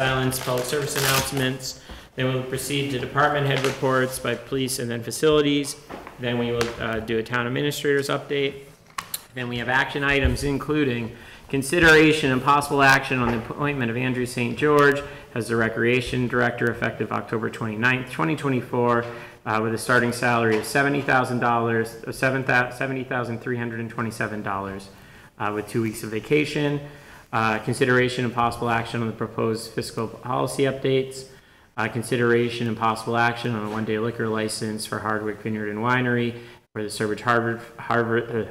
Silence, public service announcements. Then we'll proceed to department head reports by police and then facilities. Then we will do a town administrator's update. Then we have action items including consideration and possible action on the appointment of Andrew St. George as the recreation director effective October 29th, 2024, with a starting salary of $70,000, $70,327, with 2 weeks of vacation. Consideration and possible action on the proposed fiscal policy updates. Consideration and possible action on a one-day liquor license for Hardwick Vineyard and Winery for the Sturbridge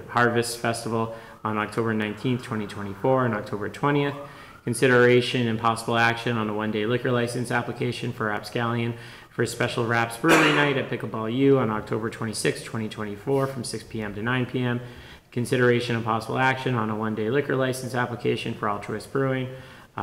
Harvest Festival on October 19th, 2024 and October 20th. Consideration and possible action on a one-day liquor license application for Rapscallion for Special Raps Brewery Night at Pickleball U on October 26th, 2024 from 6 p.m. to 9 p.m. Consideration and possible action on a one-day liquor license application for Altruist Brewing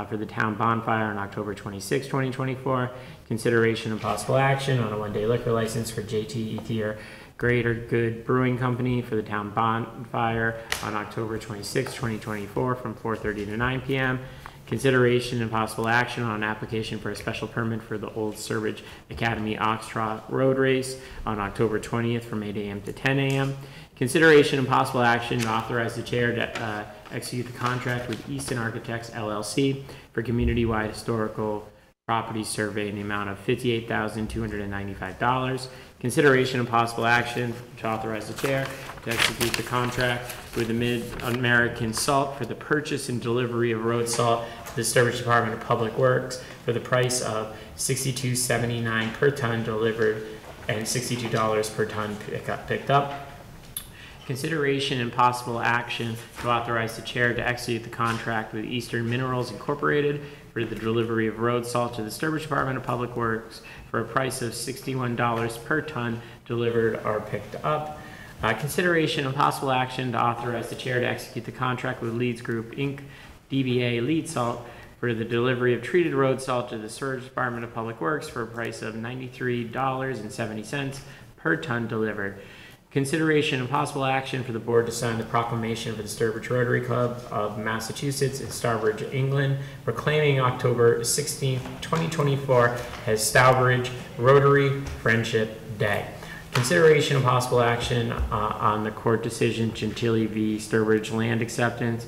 for the town bonfire on October 26, 2024. Consideration and possible action on a one-day liquor license for JT Ethier Greater Good Brewing Company for the town bonfire on October 26, 2024 from 4:30 to 9 p.m. Consideration and possible action on an application for a special permit for the Old Sturbridge Academy Ox Trot Road Race on October 20th from 8 a.m. to 10 a.m. Consideration and possible action to authorize the chair to execute the contract with Easton Architects LLC for community-wide historical property survey in the amount of $58,295. Consideration and possible action to authorize the chair to execute the contract with the Mid-American Salt for the purchase and delivery of road salt to the Sturbridge Department of Public Works for the price of $62.79 per ton delivered and $62 per ton picked up. Consideration and possible action to authorize the chair to execute the contract with Eastern Minerals Incorporated for the delivery of road salt to the Sturbridge Department of Public Works for a price of $61 per ton delivered or picked up. Consideration and possible action to authorize the chair to execute the contract with Leeds Group Inc., DBA Lead Salt, for the delivery of treated road salt to the Sturbridge Department of Public Works for a price of $93.70 per ton delivered. Consideration and possible action for the board to sign the proclamation for the Sturbridge Rotary Club of Massachusetts in Stourbridge, England, proclaiming October 16, 2024 as Stourbridge Rotary Friendship Day. Consideration and possible action on the court decision Gentili v. Sturbridge land acceptance.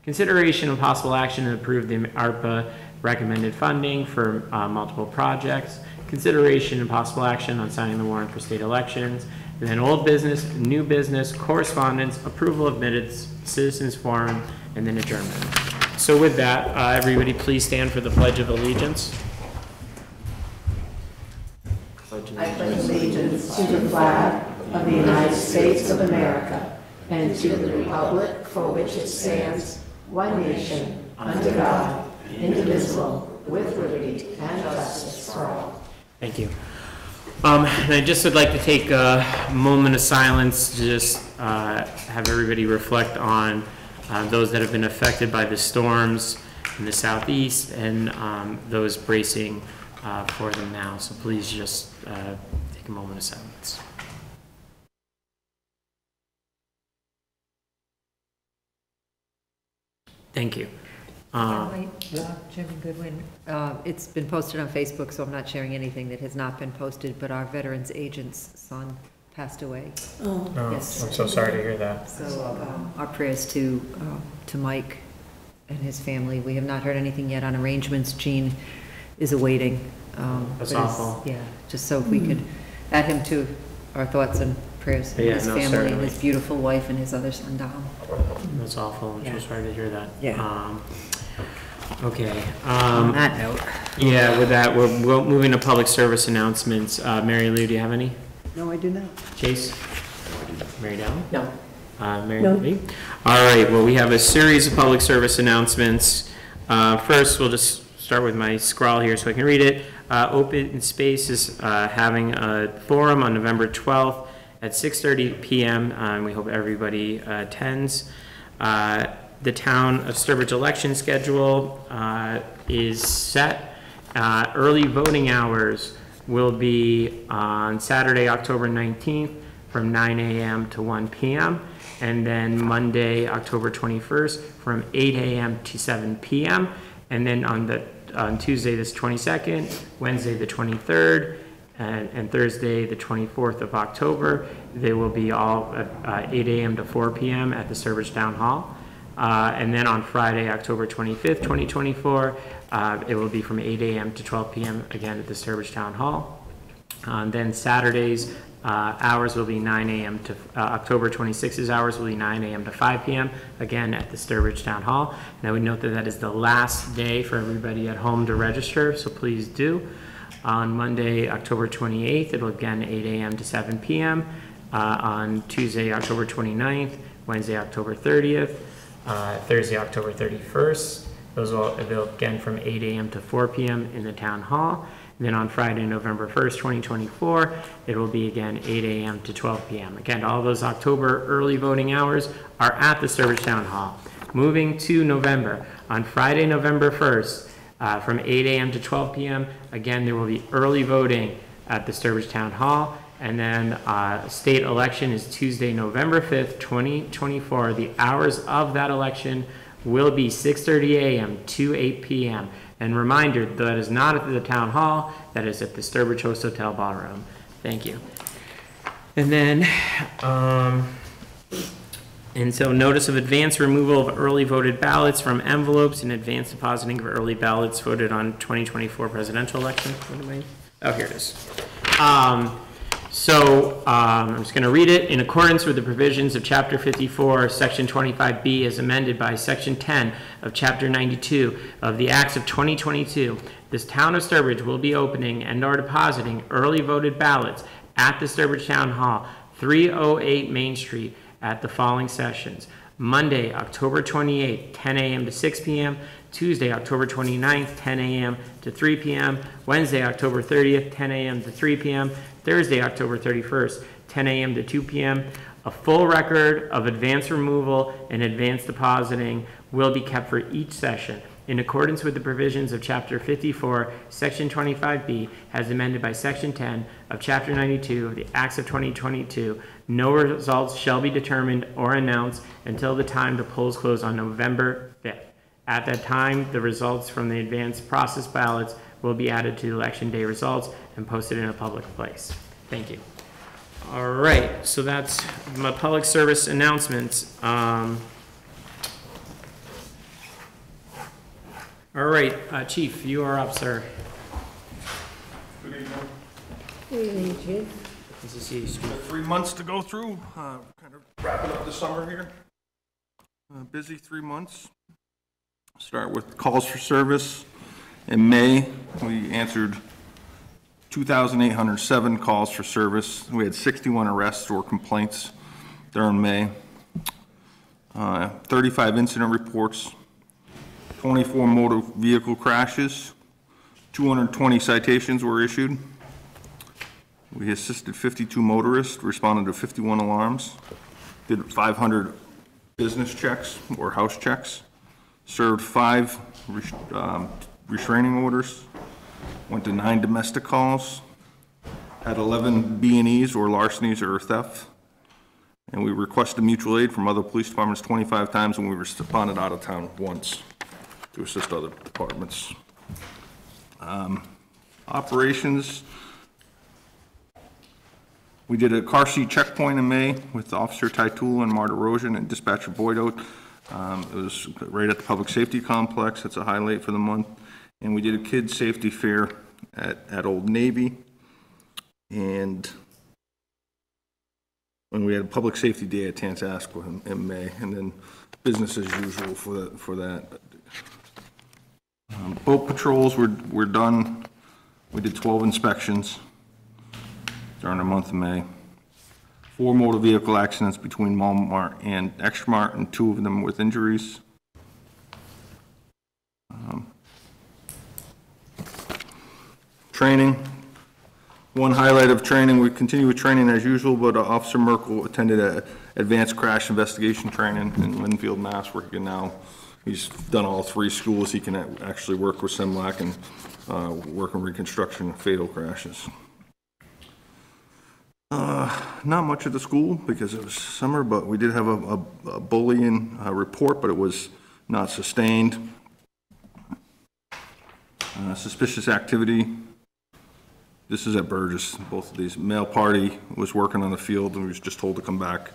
Consideration and possible action to approve the ARPA recommended funding for multiple projects. Consideration and possible action on signing the warrant for state elections. And then old business, new business, correspondence, approval of minutes, citizens forum, and then adjournment. So with that, everybody please stand for the Pledge of Allegiance. I pledge allegiance to the flag of the United States of America and to the republic for which it stands, one nation, under God, indivisible, with liberty and justice for all. Thank you. And I just would like to take a moment of silence to just have everybody reflect on those that have been affected by the storms in the southeast and those bracing for them now. So please just take a moment of silence. Thank you. Chairman Goodwin, it's been posted on Facebook, so I'm not sharing anything that has not been posted, but our veterans agent's son passed away. Oh, yes. I'm so sorry to hear that. So our prayers to Mike and his family. We have not heard anything yet on arrangements. Jean is awaiting. That's awful. Yeah, just so if we could add him to our thoughts and prayers for his family certainly. And his beautiful wife and his other son, Dom. That's awful. I'm so sorry to hear that. Yeah. Okay. On that note. Yeah, with that, we're moving to public service announcements. Mary Lou, do you have any? No, I do not. Chase? Mary Dowling? No. Mary Lee? All right, well, we have a series of public service announcements. First, we'll just start with my scrawl here so I can read it. Open Space is having a forum on November 12th at 6:30 p.m. We hope everybody attends. The town of Sturbridge election schedule is set. Early voting hours will be on Saturday, October 19th from 9 a.m. to 1 p.m. and then Monday, October 21st from 8 a.m. to 7 p.m. And then on Tuesday, this 22nd, Wednesday, the 23rd, and Thursday, the 24th of October, they will be all at 8 a.m. to 4 p.m. at the Sturbridge Town Hall. And then on Friday, October 25th, 2024, it will be from 8 a.m. to 12 p.m. again at the Sturbridge Town Hall. Then Saturdays, hours will be 9 a.m. to, October 26's hours will be 9 a.m. to 5 p.m. again at the Sturbridge Town Hall. And I would note that that is the last day for everybody at home to register, so please do. On Monday, October 28th, it'll again 8 a.m. to 7 p.m. On Tuesday, October 29th, Wednesday, October 30th, Thursday, October 31st. Those will again from 8 a.m. to 4 p.m. in the Town Hall. And then on Friday, November 1st, 2024, it will be again 8 a.m. to 12 p.m. Again, all those October early voting hours are at the Sturbridge Town Hall. Moving to November, on Friday, November 1st, from 8 a.m. to 12 p.m., again, there will be early voting at the Sturbridge Town Hall. And then state election is Tuesday, November 5th, 2024. The hours of that election will be 6:30 a.m. to 8 p.m. And reminder, that is not at the Town Hall, that is at the Sturbridge Host Hotel Ballroom. Thank you. And then, and so notice of advance removal of early voted ballots from envelopes and advance depositing of early ballots voted on 2024 presidential election. Oh, here it is. I'm just going to read it. In accordance with the provisions of Chapter 54, Section 25B, as amended by Section 10 of Chapter 92 of the Acts of 2022, this town of Sturbridge will be opening and/or depositing early voted ballots at the Sturbridge Town Hall, 308 Main Street, at the following sessions: Monday, October 28th, 10 a.m. to 6 p.m., Tuesday, October 29th, 10 a.m. to 3 p.m., Wednesday, October 30th, 10 a.m. to 3 p.m., Thursday, October 31st, 10 a.m. to 2 p.m. A full record of advance removal and advance depositing will be kept for each session. In accordance with the provisions of Chapter 54, Section 25B, as amended by Section 10 of Chapter 92 of the Acts of 2022, no results shall be determined or announced until the time the polls close on November 5th. At that time, the results from the advance process ballots will be added to the election day results and posted in a public place. Thank you. All right, so that's my public service announcements. All right, Chief, you are up, sir. Good evening. Good evening, Chief. Nice to see you, Chief. 3 months to go through, kind of wrapping up the summer here. Busy 3 months. Start with calls for service. In May, we answered 2,807 calls for service. We had 61 arrests or complaints during May. 35 incident reports, 24 motor vehicle crashes, 220 citations were issued. We assisted 52 motorists, responded to 51 alarms, did 500 business checks or house checks, served 5 restraining orders, went to 9 domestic calls, had 11 B&Es or larcenies or theft, and we requested mutual aid from other police departments 25 times, and we responded out of town once to assist other departments. Operations, we did a car seat checkpoint in May with Officer Tytul and Marta Rosen and Dispatcher Boydo. It was right at the Public Safety Complex. It's a highlight for the month. And we did a kids safety fair at Old Navy. And when we had a Public Safety Day at Tantascwa in May. And then business as usual for that. Boat patrols were done. We did 12 inspections during the month of May. 4 motor vehicle accidents between Walmart and Extramart, and 2 of them with injuries. Training. One highlight of training, we continue with training as usual, but Officer Merkel attended an advanced crash investigation training in Linfield, Mass, where he can now, he's done all 3 schools. He can actually work with SEMLAC and work on reconstruction of fatal crashes. Not much at the school because it was summer, but we did have a bullying report, but it was not sustained. Suspicious activity. This is at Burgess, both of these. Male party was working on the field and was just told to come back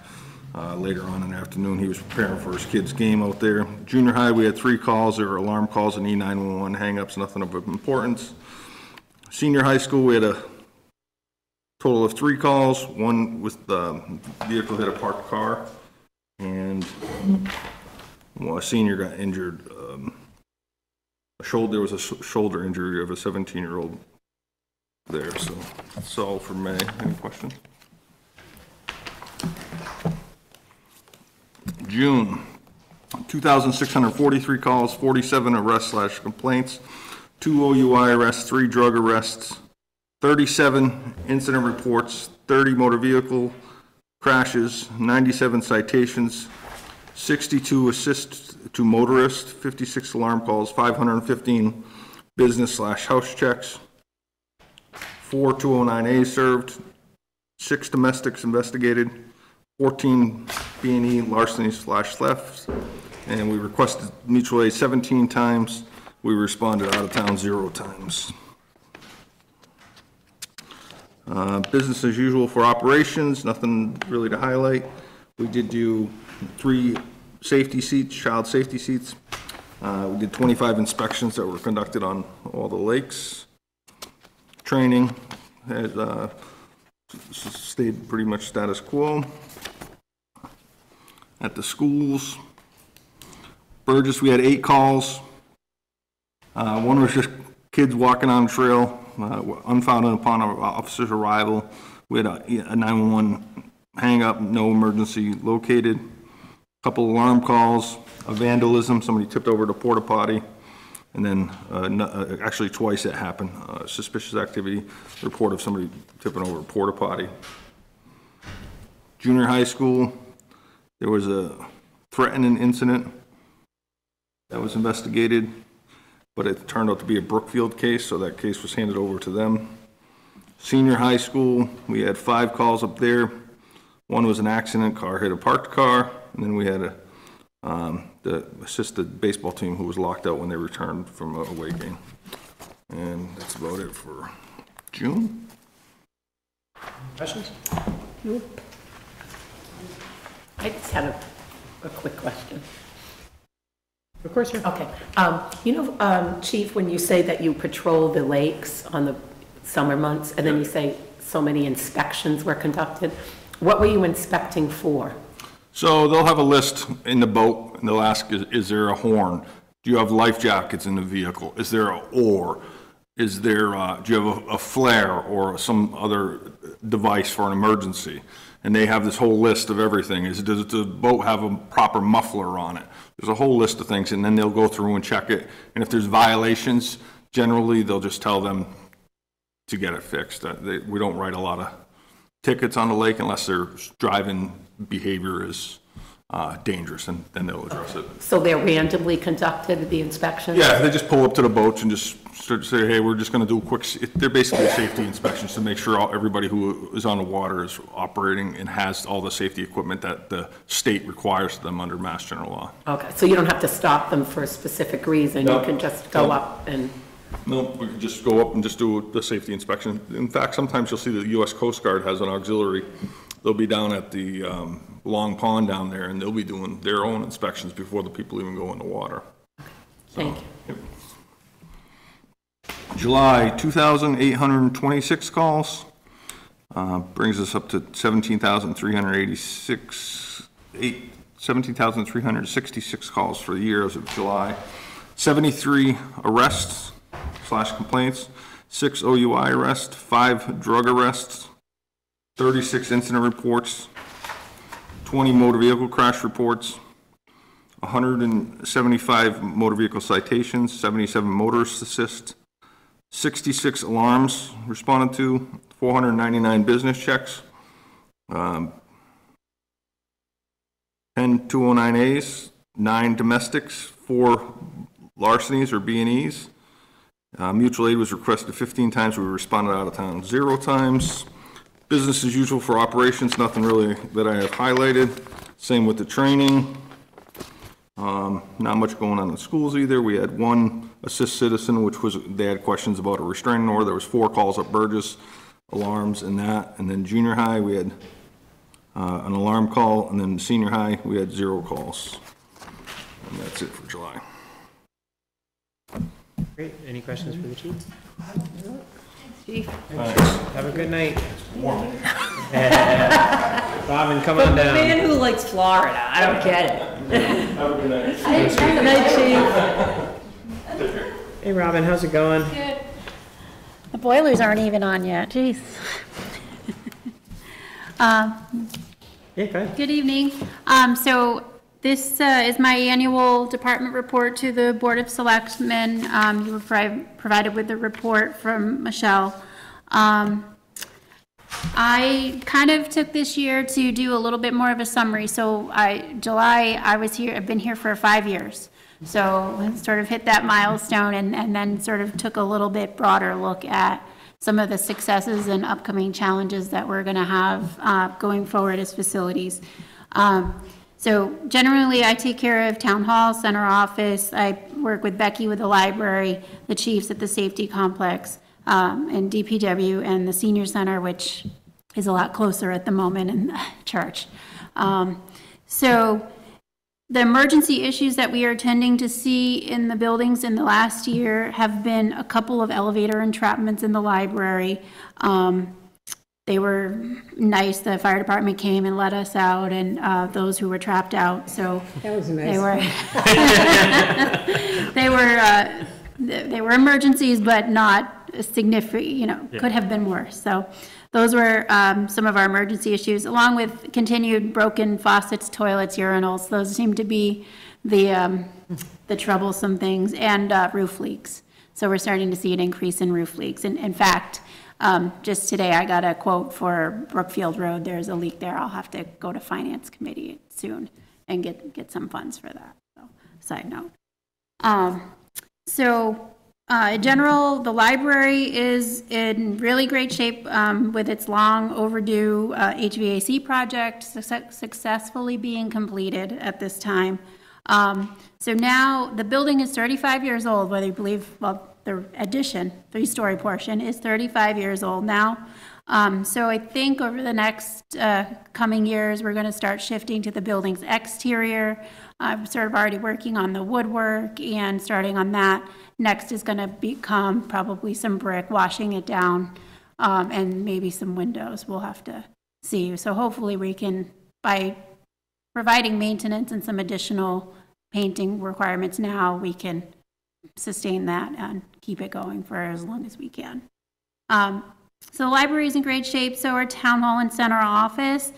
later on in the afternoon. He was preparing for his kid's game out there. Junior high, we had 3 calls. There were alarm calls and E911 hang-ups, nothing of importance. Senior high school, we had a total of 3 calls. One with the vehicle hit a parked car, and a senior got injured. There was a shoulder injury of a 17-year-old there, so that's all for May. Any questions? June, 2,643 calls, 47 arrests / complaints, 2 OUI arrests, 3 drug arrests, 37 incident reports, 30 motor vehicle crashes, 97 citations, 62 assists to motorists, 56 alarm calls, 515 business / house checks, 4 209As served, 6 domestics investigated, 14 B&E larceny / thefts, and we requested mutual aid 17 times. We responded out of town 0 times. Business as usual for operations, nothing really to highlight. We did do 3 safety seats, child safety seats. We did 25 inspections that were conducted on all the lakes. Training has stayed pretty much status quo. At the schools, Burgess, we had 8 calls. One was just kids walking on the trail, unfounded upon our officer's arrival. We had a 911 hang-up, no emergency located. A couple alarm calls, a vandalism, somebody tipped over the porta potty. And then actually twice it happened. Suspicious activity, report of somebody tipping over a porta potty. Junior high school, there was a threatening incident that was investigated, but it turned out to be a Brookfield case, so that case was handed over to them. Senior high school, we had 5 calls up there. One was an accident, car hit a parked car, and then we had the assisted baseball team who was locked out when they returned from a away game. And that's about it for June. Questions? I just had a quick question. Of course, sir. Okay. Chief, when you say that you patrol the lakes on the summer months, and then you say so many inspections were conducted, what were you inspecting for? So they'll have a list in the boat, and they'll ask, is there a horn? Do you have life jackets in the vehicle? Is there an oar? Is there, do you have a flare or some other device for an emergency? And they have this whole list of everything. Does the boat have a proper muffler on it? There's a whole list of things, and then they'll go through and check it. And if there's violations, generally they'll just tell them to get it fixed. We don't write a lot of tickets on the lake unless their driving behavior is dangerous, and then they'll address it. So they're randomly conducted, the inspections? Yeah, they just pull up to the boats and just start to say, hey, we're just going to do a quick, they're basically safety inspections to make sure everybody who is on the water is operating and has all the safety equipment that the state requires them under Mass General Law. Okay, so you don't have to stop them for a specific reason? No. You can just go up and... No, we can just go up and just do the safety inspection. In fact, sometimes you'll see the U.S. Coast Guard has an auxiliary. They'll be down at the Long Pond down there, and they'll be doing their own inspections before the people even go in the water. Thank you. Yep. July, 2,826 calls. Brings us up to 17,366 calls for the year as of July. 73 arrests / complaints, 6 OUI arrests, 5 drug arrests, 36 incident reports, 20 motor vehicle crash reports, 175 motor vehicle citations, 77 motorist assists, 66 alarms responded to, 499 business checks, 10 209As, 9 domestics, 4 larcenies or B&Es. Mutual aid was requested 15 times. We responded out of town 0 times. Business as usual for operations, nothing really that I have highlighted. Same with the training. Not much going on in schools either. We had one assist citizen, which was, they had questions about a restraining order. There was 4 calls at Burgess, alarms and that. And then junior high, we had an alarm call, and then senior high, we had 0 calls. And that's it for July. Great. Any questions for the chief? Chief? Have a good night. Robin, come on The down. man who likes Florida, I don't get it. Have a good night. Good night, Chief. Hey, Robin, how's it going? Good. The boilers aren't even on yet, jeez. Yeah, go ahead. Good evening. So this is my annual department report to the Board of Selectmen. You were provided with the report from Michelle. I kind of took this year to do a little bit more of a summary. So July, I've been here for 5 years. So I sort of hit that milestone and then sort of took a little bit broader look at some of the successes and upcoming challenges that we're going to have going forward as facilities. So generally, I take care of town hall, center office. I work with Becky with the library, the chiefs at the safety complex, and DPW, and the senior center, which is a lot closer at the moment, in the church. So the emergency issues that we are tending to see in the buildings in the last year have been a couple of elevator entrapments in the library. They were nice. The fire department came and let us out, and those who were trapped out. So That was nice. they were emergencies, but not significant. You know, could have been worse. So those were some of our emergency issues, along with continued broken faucets, toilets, urinals. Those seem to be the troublesome things, and roof leaks. So we're starting to see an increase in roof leaks. And in fact, just today I got a quote for Brookfield Road. There's a leak there. I'll have to go to Finance Committee soon and get some funds for that. So, side note. In general, the library is in really great shape with its long overdue HVAC project successfully being completed at this time. So now the building is 35 years old, whether you believe, well, the addition, 3-story portion, is 35 years old now. So I think over the next coming years, we're going to start shifting to the building's exterior. I'm sort of already working on the woodwork and starting on that. Next is going to become probably some brick, washing it down, and maybe some windows. We'll have to see. So hopefully we can, by providing maintenance and some additional painting requirements now, we can sustain that and keep it going for as long as we can. So the library is in great shape. So our town hall and center office,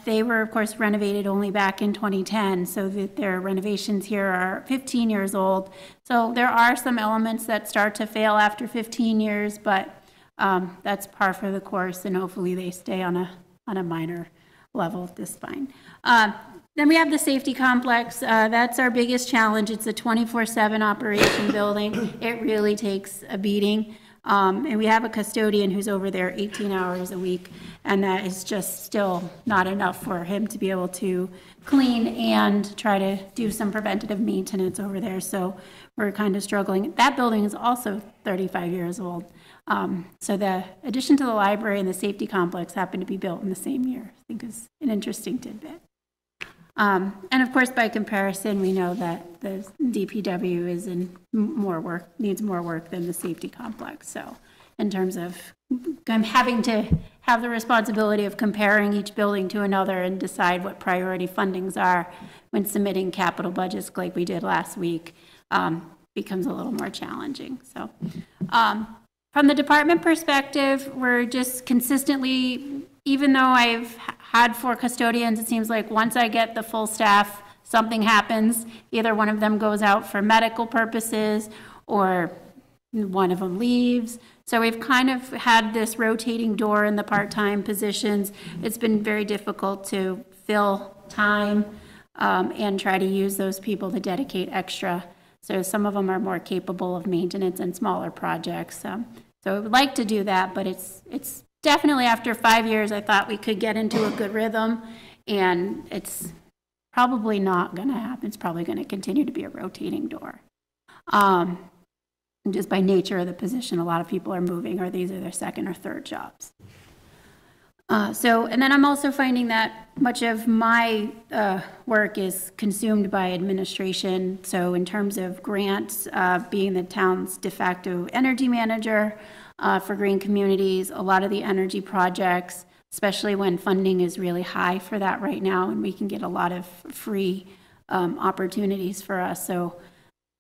they were of course renovated only back in 2010. So their renovations here are 15 years old. So there are some elements that start to fail after 15 years, but that's par for the course, and hopefully they stay on a minor level just fine. Then we have the safety complex. That's our biggest challenge. It's a 24/7 operation building. It really takes a beating. And we have a custodian who's over there 18 hours a week, and that is just still not enough for him to be able to clean and try to do some preventative maintenance over there. So we're kind of struggling. That building is also 35 years old. So the addition to the library and the safety complex happened to be built in the same year. I think is an interesting tidbit. And of course, by comparison, we know that the DPW is in more work, needs more work than the safety complex. So in terms of having to have the responsibility of comparing each building to another and decide what priority fundings are when submitting capital budgets like we did last week, becomes a little more challenging. So from the department perspective, we're just consistently, even though I've had 4 custodians, it seems like once I get the full staff, something happens. Either one of them goes out for medical purposes or one of them leaves. So we've kind of had this rotating door in the part-time positions. It's been very difficult to fill time and try to use those people to dedicate extra. So some of them are more capable of maintenance and smaller projects. So I would like to do that, but it's definitely after 5 years, I thought we could get into a good rhythm, and it's probably not going to happen. It's probably going to continue to be a rotating door. And just by nature of the position, a lot of people are moving, or these are their second or third jobs. And then I'm also finding that much of my work is consumed by administration. So in terms of grants, being the town's de facto energy manager for green communities, a lot of the energy projects, especially when funding is really high for that right now, and we can get a lot of free opportunities for us. So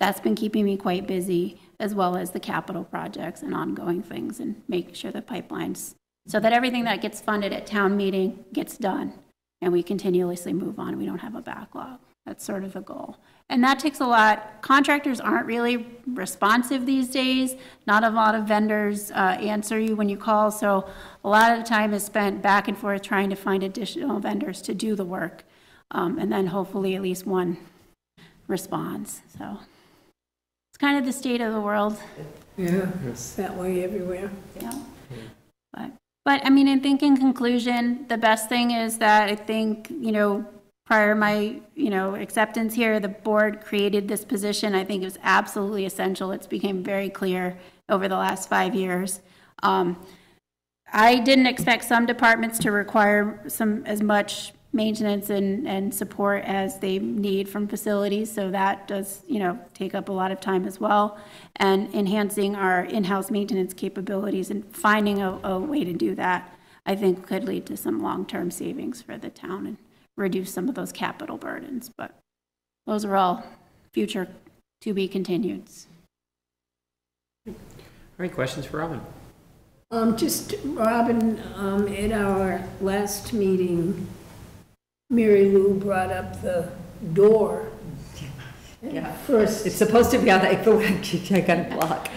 that's been keeping me quite busy, as well as the capital projects and ongoing things, and making sure the pipelines, so that everything that gets funded at town meeting gets done, and we continuously move on. We don't have a backlog. That's sort of the goal. And that takes a lot. Contractors aren't really responsive these days. Not a lot of vendors answer you when you call, so a lot of the time is spent back and forth trying to find additional vendors to do the work, and then hopefully at least one responds. So it's kind of the state of the world. Yeah, it's that way everywhere. Yeah. But I mean, I think in conclusion, the best thing is that I think, prior to my, acceptance here, the board created this position. I think it was absolutely essential. It's became very clear over the last 5 years. I didn't expect some departments to require as much maintenance and support as they need from facilities, so that does, take up a lot of time as well. And enhancing our in-house maintenance capabilities and finding a way to do that, I think could lead to some long-term savings for the town and reduce some of those capital burdens. But those are all future to be continued. All right, questions for Robin? Just, Robin, at our last meeting, Mary Lou brought up the door. Yeah. First, It's supposed to be on the, I got a block.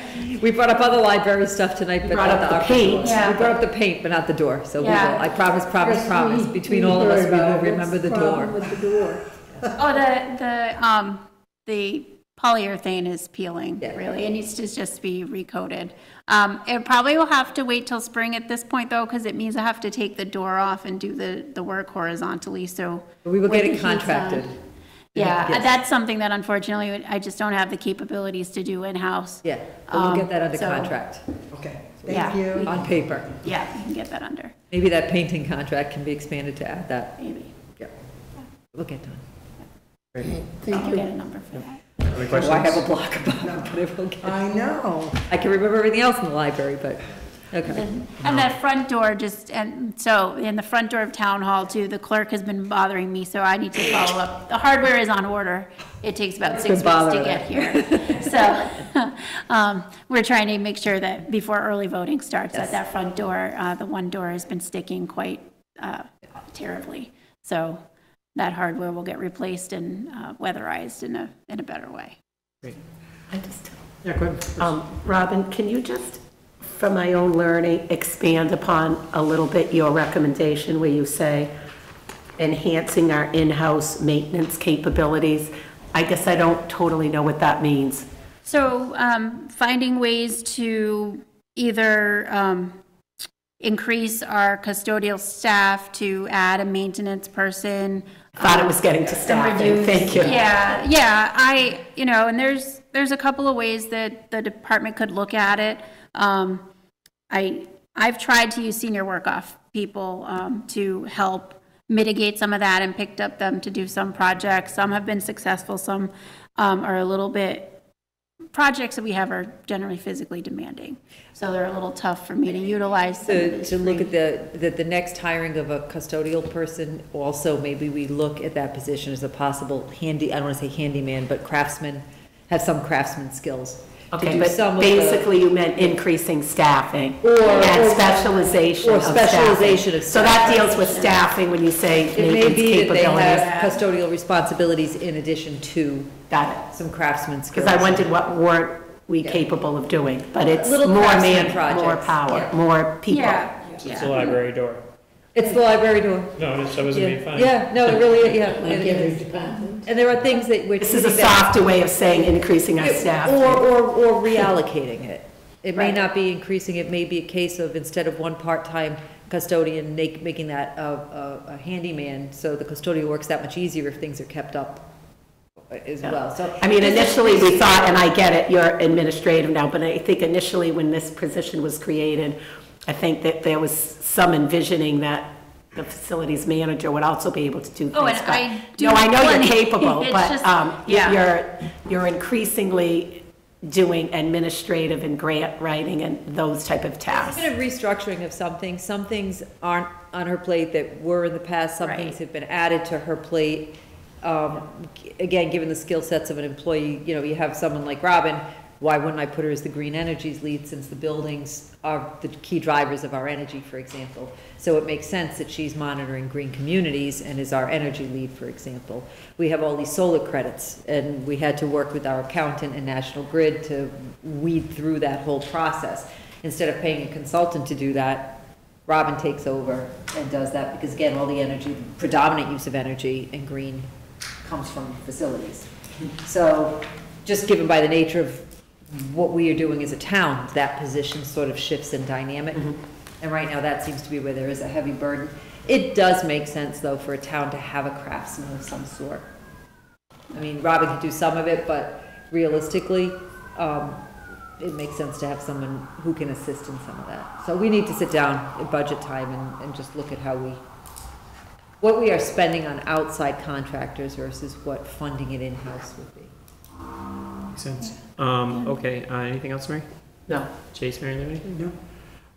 We brought up other library stuff tonight, but brought not up the the paint. Yeah. We brought up the paint, but not the door, so we will. Yeah. I promise. first Between all of us, we will heard, remember what's the problem door. with the door. Oh, the polyurethane is peeling, Yeah. really. It needs to just be recoated. It probably will have to wait till spring at this point, though, because it means I have to take the door off and do the work horizontally, so. We will when get the it heat's on- contracted. Yeah, Yes. that's something that unfortunately I just don't have the capabilities to do in-house. Yeah, but we'll get that under so- contract, Okay, Yeah, thank you. on paper. Yeah, we can get that under, Maybe that painting contract can be expanded to add that. maybe. Yeah. We'll get done. I'll get a number for that. Any Oh, I have questions? a block about it, but it will get. I know. I can remember everything else in the library, but, okay. And that front door and so in the front door of Town Hall too, the clerk has been bothering me, so I need to follow up. The hardware is on order. It takes about 6 weeks to get here. So, we're trying to make sure that before early voting starts, that front door, the one door has been sticking quite, terribly. So that hardware will get replaced and, weatherized in a better way. Great. I just, Yeah, go ahead. Robin, can you just, from my own learning, expand upon a little bit your recommendation where you say enhancing our in-house maintenance capabilities? I guess I don't totally know what that means. So, finding ways to either increase our custodial staff, to add a maintenance person. Thought it was getting to staffing, thank you. Yeah, and there's a couple of ways that the department could look at it. I've tried to use senior work-off people to help mitigate some of that and picked up them to do some projects. Some have been successful, some are a little bit, projects that we have are generally physically demanding. So they're a little tough for me to utilize. To look at the next hiring of a custodial person, also maybe we look at that position as a possible I don't want to say handyman, but craftsman, have some craftsman skills. to Okay, do but some of the- basically you meant increasing staffing Or- and specialization or of staffing. specialization of So that staffing. deals with staffing when you say It may maintenance be that they capabilities. have custodial responsibilities in addition to Got it. some craftsman skills. Because I wondered what weren't we capable of doing, but it's more Little craftsman man, more projects, power, yeah. more people. It's a library door. It's the library door. No, I wasn't being funny. Yeah, no, it really, yeah. it is. And there are things that we're. This is a softer way of saying increasing our staff. Or reallocating it. It may Right. not be increasing, it may be a case of instead of one part-time custodian, making that a handyman, so the custodial works that much easier if things are kept up as well, so. I mean, initially we thought, and I get it, you're administrative now, but I think initially when this position was created, I think that there was some envisioning that the facilities manager would also be able to do things. Oh, and but- I do No, I know you're plenty. capable, It's but just- yeah. you're increasingly doing administrative and grant writing and those type of It's tasks. been a restructuring of something. Some things aren't on her plate that were in the past. Some things Right. have been added to her plate. Again, given the skill sets of an employee, you know, you have someone like Robin, why wouldn't I put her as the green energies lead, since the buildings are the key drivers of our energy, for example? So it makes sense that she's monitoring green communities and is our energy lead, for example. We have all these solar credits, and we had to work with our accountant and National Grid to weed through that whole process. Instead of paying a consultant to do that, Robin takes over and does that, because again, all the energy, predominant use of energy and green comes from facilities. So, just given by the nature of what we are doing as a town, that position sort of shifts in dynamic. And right now, that seems to be where there is a heavy burden. It does make sense, though, for a town to have a craftsman of some sort. I mean, Robin could do some of it, but realistically, it makes sense to have someone who can assist in some of that. So we need to sit down at budget time and just look at what we are spending on outside contractors versus what funding it in-house would be. Makes sense. Okay, anything else, Mary? No. Chase, Mary, anything? No.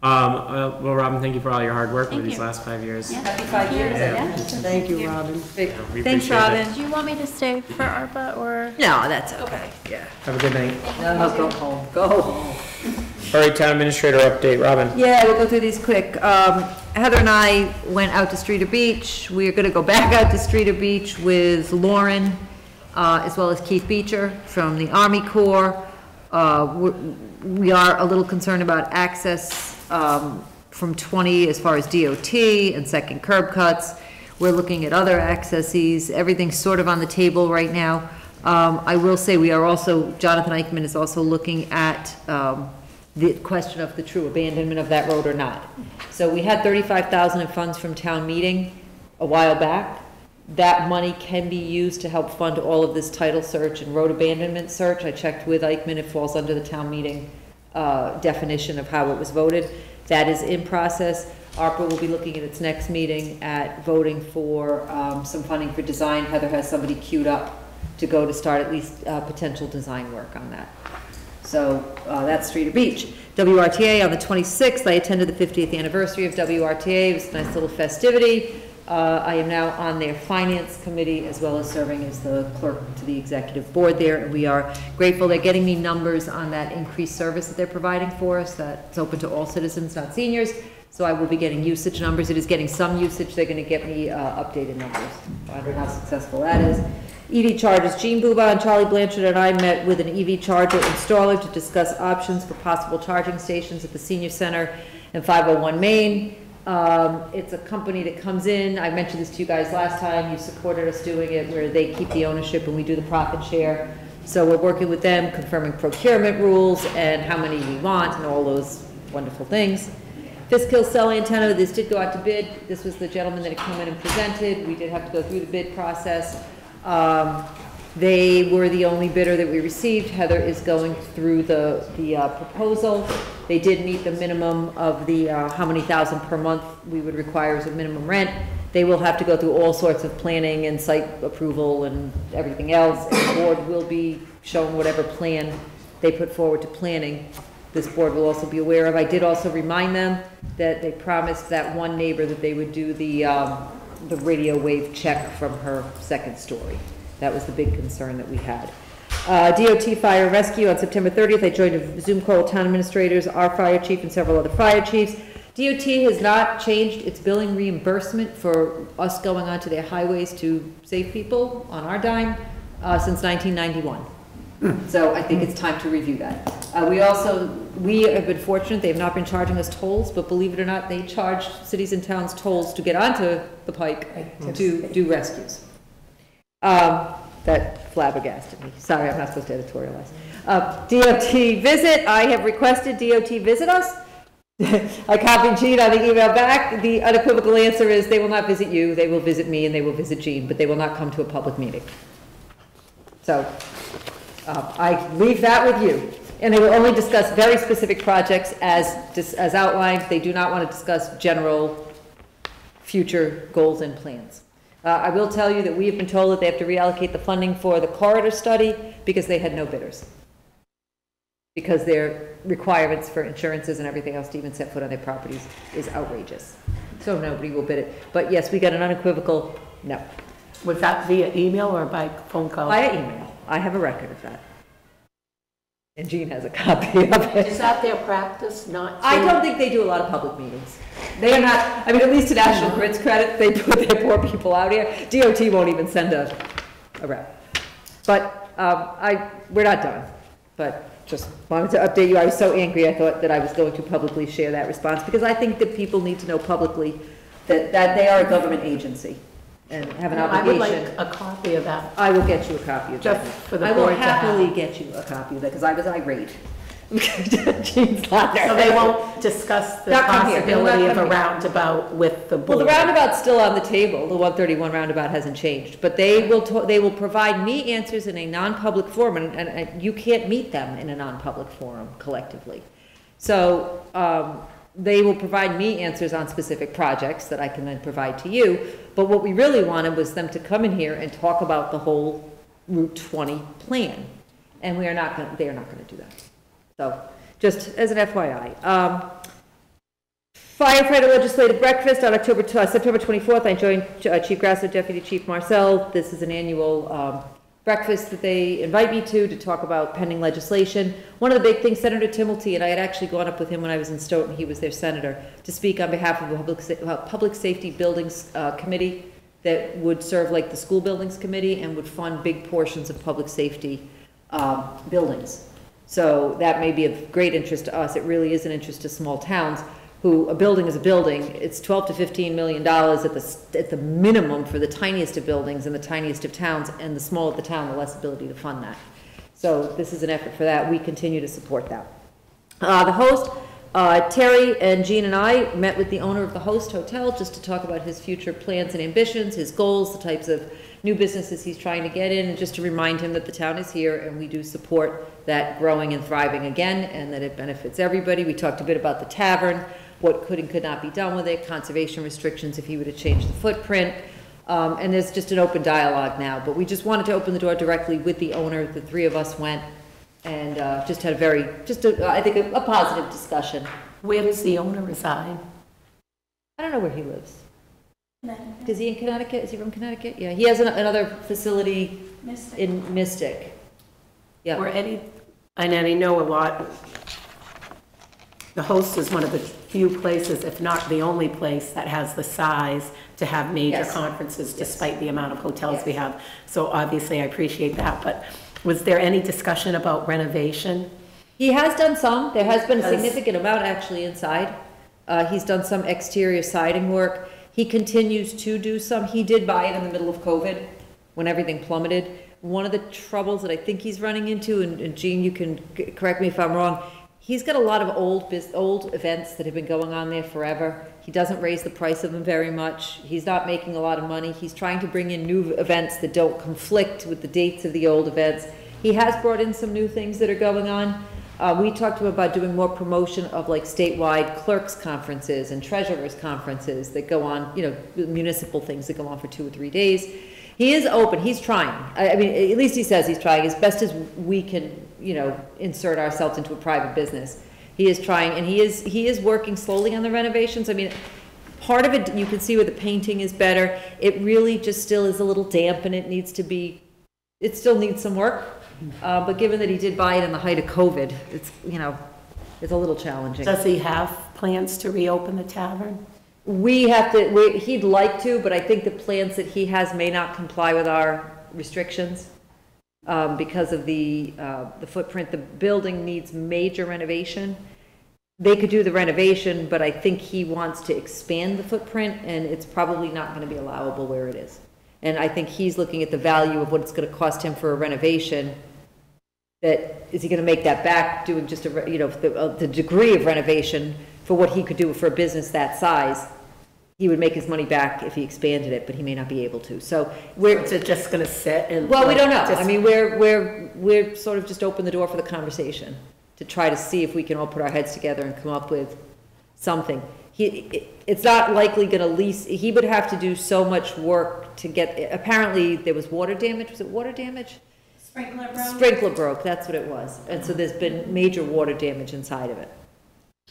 Well, Robin, thank you for all your hard work over Thank these you. last 5 years. Yeah. Happy 5 years, I guess. Thank you, Robin. We Thanks, appreciate it. Robin. Do you want me to stay for ARPA or? No, that's okay, yeah. Have a good night. No, go home, go home. All right, town administrator update, Robin. Yeah, we'll go through these quick. Heather and I went out to Streeter Beach. We're gonna go back out to Streeter Beach with Lauren, as well as Keith Beecher from the Army Corps. We are a little concerned about access, from 20 as far as DOT and second curb cuts. We're looking at other accesses. Everything's sort of on the table right now. I will say we are also, Jonathan Eichman is also looking at, the question of the true abandonment of that road or not. So we had 35,000 in funds from town meeting a while back. That money can be used to help fund all of this title search and road abandonment search. I checked with Eichmann, it falls under the town meeting definition of how it was voted. That is in process. ARPA will be looking at its next meeting at voting for some funding for design. Heather has somebody queued up to go to start at least potential design work on that. So that's Streeter Beach. WRTA on the 26th, I attended the 50th anniversary of WRTA. It was a nice little festivity. I am now on their finance committee as well as serving as the clerk to the executive board there, and we are grateful. They're getting me numbers on that increased service that they're providing for us. That's open to all citizens, not seniors. So I will be getting usage numbers. It is getting some usage. They're going to get me updated numbers. I don't know how successful that is. EV chargers. Jean Buba and Charlie Blanchard and I met with an EV charger installer to discuss options for possible charging stations at the senior center and 501 Main. It's a company that comes in. I mentioned this to you guys last time. You supported us doing it, where they keep the ownership and we do the profit share. So we're working with them, confirming procurement rules and how many we want and all those wonderful things. Fiskhill cell antenna, this did go out to bid. This was the gentleman that had come in and presented. We did have to go through the bid process. They were the only bidder that we received. Heather is going through the proposal. They did meet the minimum of the how many thousand per month we would require as a minimum rent. They will have to go through all sorts of planning and site approval and everything else. And the board will be shown whatever plan they put forward to planning. This board will also be aware of. I did also remind them that they promised that one neighbor that they would do the radio wave check from her second story. That was the big concern that we had. DOT Fire Rescue on September 30th, I joined a Zoom call with town administrators, our fire chief, and several other fire chiefs. DOT has not changed its billing reimbursement for us going onto their highways to save people on our dime since 1991. So I think it's time to review that. We have been fortunate, they have not been charging us tolls, but believe it or not, they charge cities and towns tolls to get onto the pike to do rescues. That flabbergasted me. Sorry, I'm not supposed to editorialize. DOT visit, I have requested DOT visit us. I copied Jean on the email back. The unequivocal answer is they will not visit you, they will visit me, and they will visit Jean, but they will not come to a public meeting. So, I leave that with you. And they will only discuss very specific projects as outlined. They do not want to discuss general future goals and plans. I will tell you that we have been told that they have to reallocate the funding for the corridor study because they had no bidders. Because their requirements for insurances and everything else to even set foot on their properties is outrageous. So nobody will bid it. But yes, we got an unequivocal no. Was that via email or by phone call? Via email. I have a record of that. And Jean has a copy of it. Is that their practice, not to? I don't think they do a lot of public meetings. They are not, I mean, at least to National Grid's credit, they put their poor people out here. DOT won't even send a rep. But we're not done. But just wanted to update you. I was so angry, I thought that I was going to publicly share that response because I think that people need to know publicly that they are a government agency and have an I would obligation. like a copy of that. I will get you a copy of that. Just for the I will board to have. happily get you a copy of that because I was irate. Jean's not there. So they won't discuss the Not come here. possibility They'll of not a come here. roundabout with the Well, board? the roundabout's still on the table. The 131 roundabout hasn't changed, but they will provide me answers in a non-public forum, and you can't meet them in a non-public forum collectively. So they will provide me answers on specific projects that I can then provide to you. But what we really wanted was them to come in here and talk about the whole Route 20 plan, and they are not going to do that. So, just as an FYI. Firefighter legislative breakfast on September 24th. I joined Chief Grasso, Deputy Chief Marcel. This is an annual breakfast that they invite me to talk about pending legislation. One of the big things, Senator Timilty, and I had actually gone up with him when I was in Stoughton, he was their senator, to speak on behalf of the Public Safety Buildings Committee that would serve like the School Buildings Committee and would fund big portions of public safety buildings. So that may be of great interest to us. It really is an interest to small towns who, a building is a building. It's $12 to $15 million at the minimum for the tiniest of buildings and the tiniest of towns, and the smaller the town, the less ability to fund that. So this is an effort for that. We continue to support that. The host, Terry and Jean and I met with the owner of the Host Hotel just to talk about his future plans and ambitions, his goals, the types of new businesses he's trying to get in, and just to remind him that the town is here and we do support that growing and thriving again and that it benefits everybody. We talked a bit about the tavern, what could and could not be done with it, conservation restrictions if he were to change the footprint, and there's just an open dialogue now. But we just wanted to open the door directly with the owner. The three of us went and just had I think a positive discussion. Where does the owner reside? I don't know where he lives. Is he in Connecticut? Is he from Connecticut? Yeah, he has another facility in Mystic. Yeah. And I know a lot, the Host is one of the few places, if not the only place, that has the size to have major Yes. conferences Yes. despite the amount of hotels Yes. we have. So obviously I appreciate that, but was there any discussion about renovation? He has done some. There has been a Because- significant amount actually inside. He's done some exterior siding work. He continues to do some. He did buy it in the middle of COVID when everything plummeted. One of the troubles that I think he's running into, and Jean, you can correct me if I'm wrong, he's got a lot of old events that have been going on there forever. He doesn't raise the price of them very much. He's not making a lot of money. He's trying to bring in new events that don't conflict with the dates of the old events. He has brought in some new things that are going on. We talked to him about doing more promotion of like statewide clerks conferences and treasurers conferences that go on, municipal things that go on for 2 or 3 days. He is open, he's trying. I mean, at least he says he's trying as best as we can, insert ourselves into a private business. He is trying, and he is working slowly on the renovations. I mean, part of it, you can see where the painting is better. It really just still is a little damp and it still needs some work. But given that he did buy it in the height of COVID, it's a little challenging. Does he have plans to reopen the tavern? He'd like to, but I think the plans that he has may not comply with our restrictions because of the footprint. The building needs major renovation. They could do the renovation, but I think he wants to expand the footprint, and it's probably not going to be allowable where it is. And I think he's looking at the value of what it's going to cost him for a renovation. That is he going to make that back doing just the degree of renovation for for what he could do for a business that size, he would make his money back if he expanded it, but he may not be able to. So Is it just gonna sit and? well, we don't know. just- I mean, we're sort of just open the door for the conversation to try to see if we can all put our heads together and come up with something. It's not likely gonna lease, he would have to do so much work to get, apparently there was water damage. Was it water damage? Sprinkler broke. Sprinkler broke, that's what it was. And so there's been major water damage inside of it.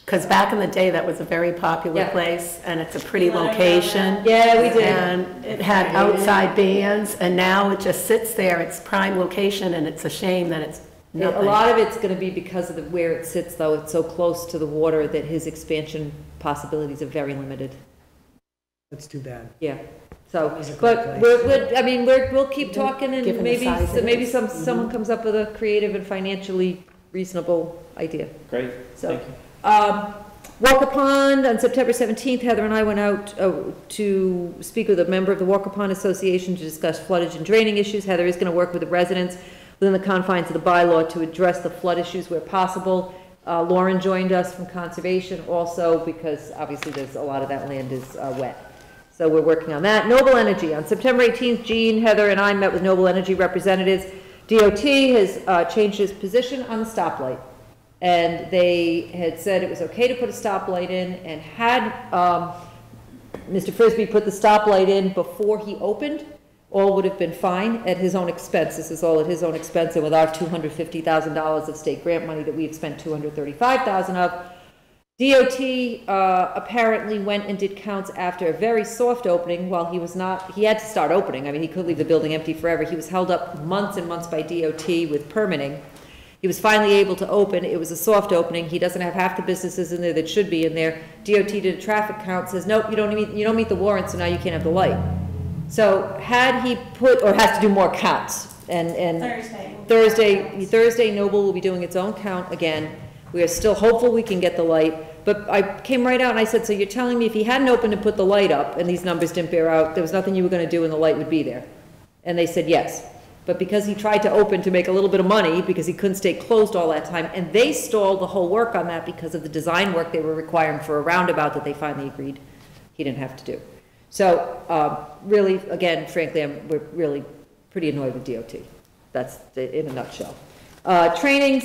Because back in the day, that was a very popular Yeah. place, and it's a pretty location. Yeah, we did. And it had outside bands, and now it just sits there, it's prime location, and it's a shame that it's A nothing. lot of it's gonna be because of where it sits, though. It's so close to the water that his expansion possibilities are very limited. That's too bad. Yeah, so, That was a great but place. we'll keep talking, and Given the maybe, size it maybe is. someone comes up with a creative and financially reasonable idea. Great, So, thank you. Walker Pond, on September 17th, Heather and I went out to speak with a member of the Walker Pond Association to discuss floodage and draining issues. Heather is going to work with the residents within the confines of the bylaw to address the flood issues where possible. Lauren joined us from Conservation also, because obviously there's a lot of that land is wet. So we're working on that. Noble Energy, on September 18th, Jean, Heather, and I met with Noble Energy representatives. DOT has changed its position on the stoplight. And they had said it was okay to put a stoplight in, and had Mr. Frisbee put the stoplight in before he opened, all would have been fine at his own expense. This is all at his own expense, and with our $250,000 of state grant money that we've spent $235,000 of. DOT apparently went and did counts after a very soft opening while he was not, he had to start opening. I mean, he could leave the building empty forever. He was held up months and months by DOT with permitting. He was finally able to open. It was a soft opening. He doesn't have half the businesses in there that should be in there. DOT did a traffic count, says, nope, you don't meet the warrant, so now you can't have the light. So had he put, or has to do more counts, and Thursday, Noble will be doing its own count again. We are still hopeful we can get the light, but I came right out and I said, so you're telling me if he hadn't opened and put the light up, and these numbers didn't bear out, there was nothing you were gonna do and the light would be there? And they said yes. But because he tried to open to make a little bit of money, because he couldn't stay closed all that time, and they stalled the whole work on that because of the design work they were requiring for a roundabout that they finally agreed he didn't have to do. So, really, again, frankly, we're really pretty annoyed with DOT. That's in a nutshell. Trainings,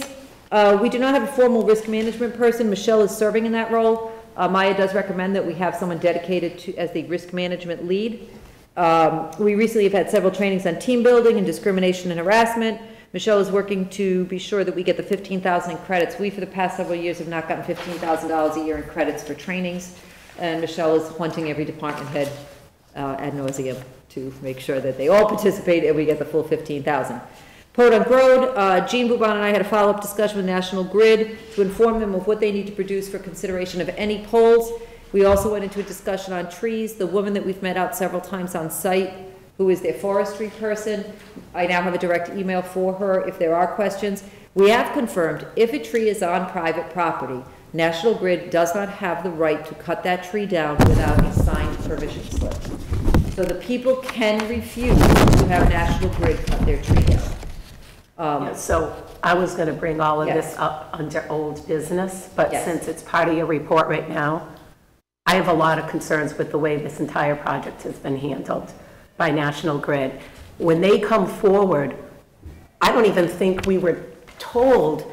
we do not have a formal risk management person. Michelle is serving in that role. Maya does recommend that we have someone dedicated to, as the risk management lead. We recently have had several trainings on team building and discrimination and harassment. Michelle is working to be sure that we get the $15,000 in credits. We, for the past several years, have not gotten $15,000 a year in credits for trainings, and Michelle is hunting every department head ad nauseum to make sure that they all participate and we get the full $15,000. Podunk Road, Jean Bouban and I had a follow-up discussion with National Grid to inform them of what they need to produce for consideration of any poles. We also went into a discussion on trees. The woman that we've met out several times on site, who is their forestry person, I now have a direct email for her if there are questions. We have confirmed if a tree is on private property, National Grid does not have the right to cut that tree down without a signed permission slip. So the people can refuse to have National Grid cut their tree down. Yeah, so I was gonna bring all of Yes. this up under old business, but Yes. since it's part of your report right now, I have a lot of concerns with the way this entire project has been handled by National Grid. When they come forward, I don't even think we were told,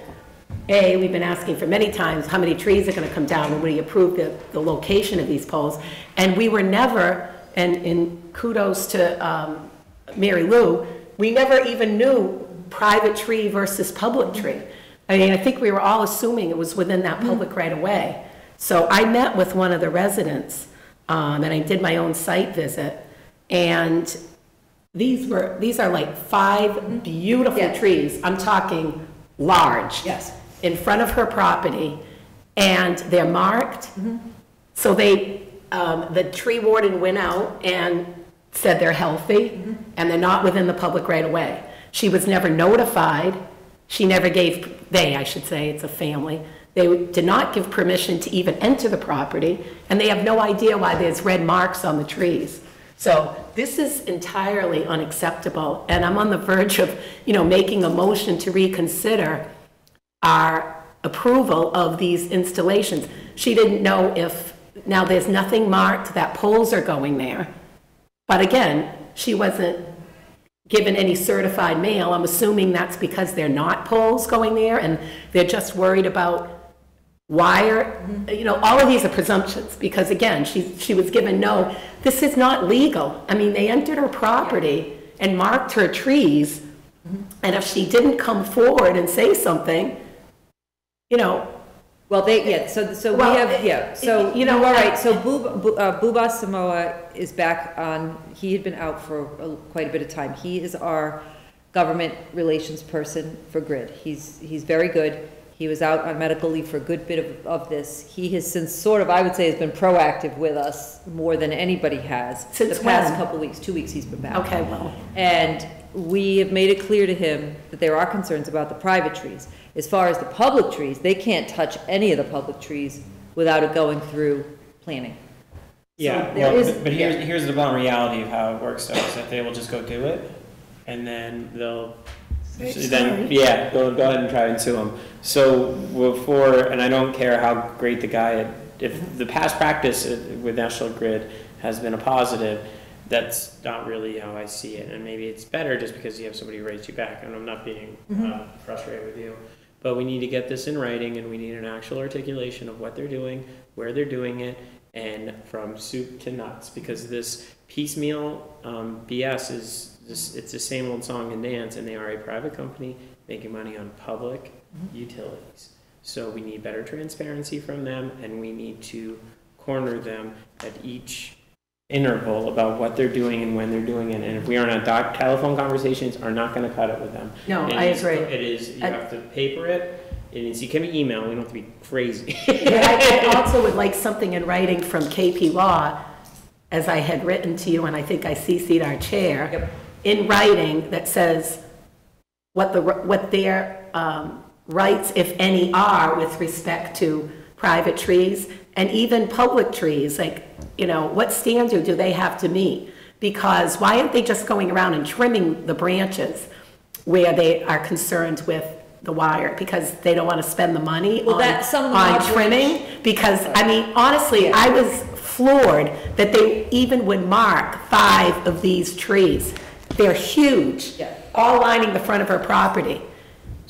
we've been asking for many times, how many trees are gonna come down when we approve the location of these poles, and we were never, and kudos to Mary Lou, we never even knew private tree versus public tree. I mean, I think we were all assuming it was within that public right of way. So I met with one of the residents, and I did my own site visit, and these are like 5 beautiful Yes. trees. I'm talking large. Yes. In front of her property, and they're marked. So the tree warden went out and said they're healthy, and they're not within the public right of way. She was never notified. She never gave, I should say, it's a family. They did not give permission to even enter the property, and they have no idea why there's red marks on the trees. So this is entirely unacceptable, and I'm on the verge of, making a motion to reconsider our approval of these installations. She didn't know if, now there's nothing marked that poles are going there. But again, she wasn't given any certified mail. I'm assuming that's because they're not poles going there and they're just worried about wire. You know, all of these are presumptions because again, she was given, no, this is not legal. I mean, they entered her property and marked her trees. And if she didn't come forward and say something, you know. Well, so Well, we have, so, you know, all right, so Buba Samoa is back on, he had been out for quite a bit of time. He is our government relations person for GRID. He's very good. He was out on medical leave for a good bit of this. He has since sort of, I would say, has been proactive with us more than anybody has. Since the past when? couple weeks, 2 weeks he's been back. Okay, well. And we have made it clear to him that there are concerns about the private trees. As far as the public trees, they can't touch any of the public trees without it going through planning. Yeah, there well, is- but here's the blunt reality of how it works though, is that they will just go do it, and then they'll, go ahead and try and sue them. So before, and I don't care how great the guy, if the past practice with National Grid has been a positive, that's not really how I see it, and maybe it's better just because you have somebody who raised you back, and I'm not being frustrated with you. But we need to get this in writing, and we need an actual articulation of what they're doing, where they're doing it, and from soup to nuts, because this piecemeal BS is just, it's the same old song and dance, and they are a private company making money on public utilities. So we need better transparency from them, and we need to corner them at each interval about what they're doing and when they're doing it. And if we are not, telephone conversations are not going to cut it with them. No, And I agree. It is, you have to paper it. It can be email. We don't have to be crazy. I also would like something in writing from KP Law, as I had written to you, and I think I CC'd our chair, in writing that says what their rights, if any, are with respect to private trees and even public trees. Like, you know, what standard do they have to meet? Because why aren't they just going around and trimming the branches where they are concerned with the wire? Because they don't want to spend the money on trimming? Because, I mean, honestly, I was floored that they even would mark 5 of these trees. They're huge, all lining the front of her property.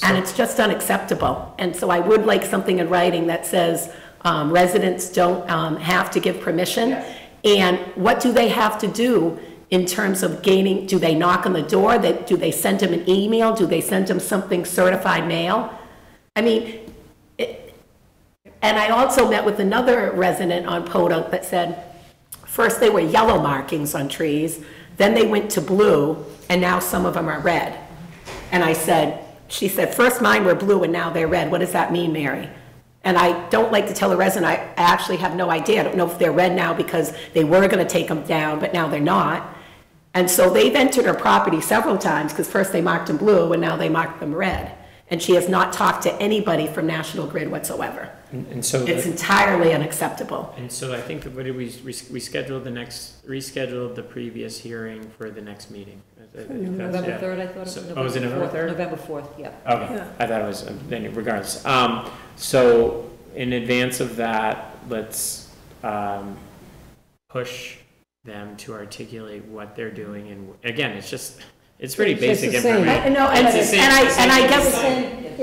And it's just unacceptable. And so I would like something in writing that says residents don't have to give permission. And what do they have to do in terms of gaining? Do they knock on the door? Do they send them an email? Do they send them something certified mail? I mean, and I also met with another resident on Podunk that said, first they were yellow markings on trees, then they went to blue, and now some of them are red. And she said, first mine were blue and now they're red. What does that mean, Mary? And I don't like to tell a resident, I actually have no idea. I don't know if they're red now because they were going to take them down, but now they're not. And so they've entered her property several times because first they marked them blue and now they marked them red. And she has not talked to anybody from National Grid whatsoever. And so it's entirely unacceptable. And so I think, what did we rescheduled the previous hearing for the next meeting. November 3rd, I thought it was. Was it November 3rd? November 4th, yeah. Okay, yeah. I thought it was, regardless. So in advance of that, let's push them to articulate what they're doing. And again, it's pretty basic information. And I guess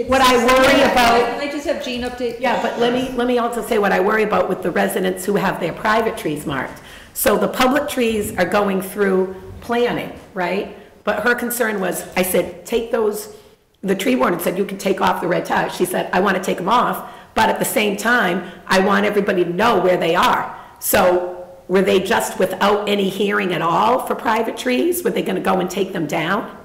what I worry about. Can I just have Jean update? Yeah, but let me also say what I worry about with the residents who have their private trees marked. So the public trees are going through planning, right? But her concern was, I said, take those, the tree warden said, you can take off the red tag. She said, I want to take them off, but at the same time, I want everybody to know where they are. So were they just without any hearing at all for private trees? Were they going to go and take them down?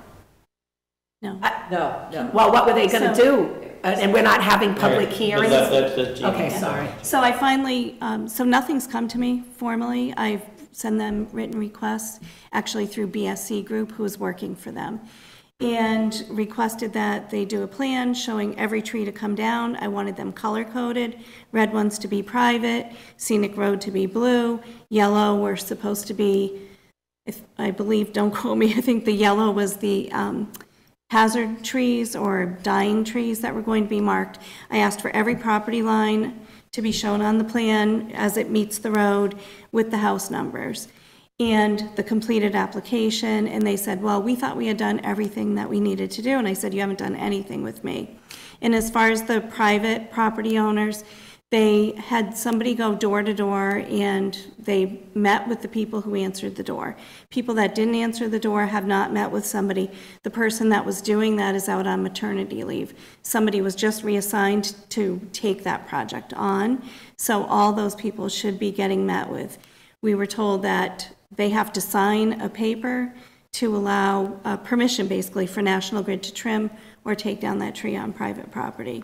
No. No. Well, what were they going to do? And we're not having public hearings? Okay, sorry. So I finally, so nothing's come to me formally. I've sent them written requests, actually through BSC Group, who is working for them, and requested that they do a plan showing every tree to come down. I wanted them color-coded, red ones to be private, scenic road to be blue, yellow were supposed to be, if I believe, don't quote me, I think the yellow was the hazard trees or dying trees that were going to be marked. I asked for every property line to be shown on the plan as it meets the road with the house numbers and the completed application, and they said, well, we thought we had done everything that we needed to do, and I said, you haven't done anything with me. And as far as the private property owners, they had somebody go door to door, and they met with the people who answered the door. People that didn't answer the door have not met with somebody. The person that was doing that is out on maternity leave. Somebody was just reassigned to take that project on, so all those people should be getting met with. We were told that they have to sign a paper to allow permission, basically, for National Grid to trim or take down that tree on private property.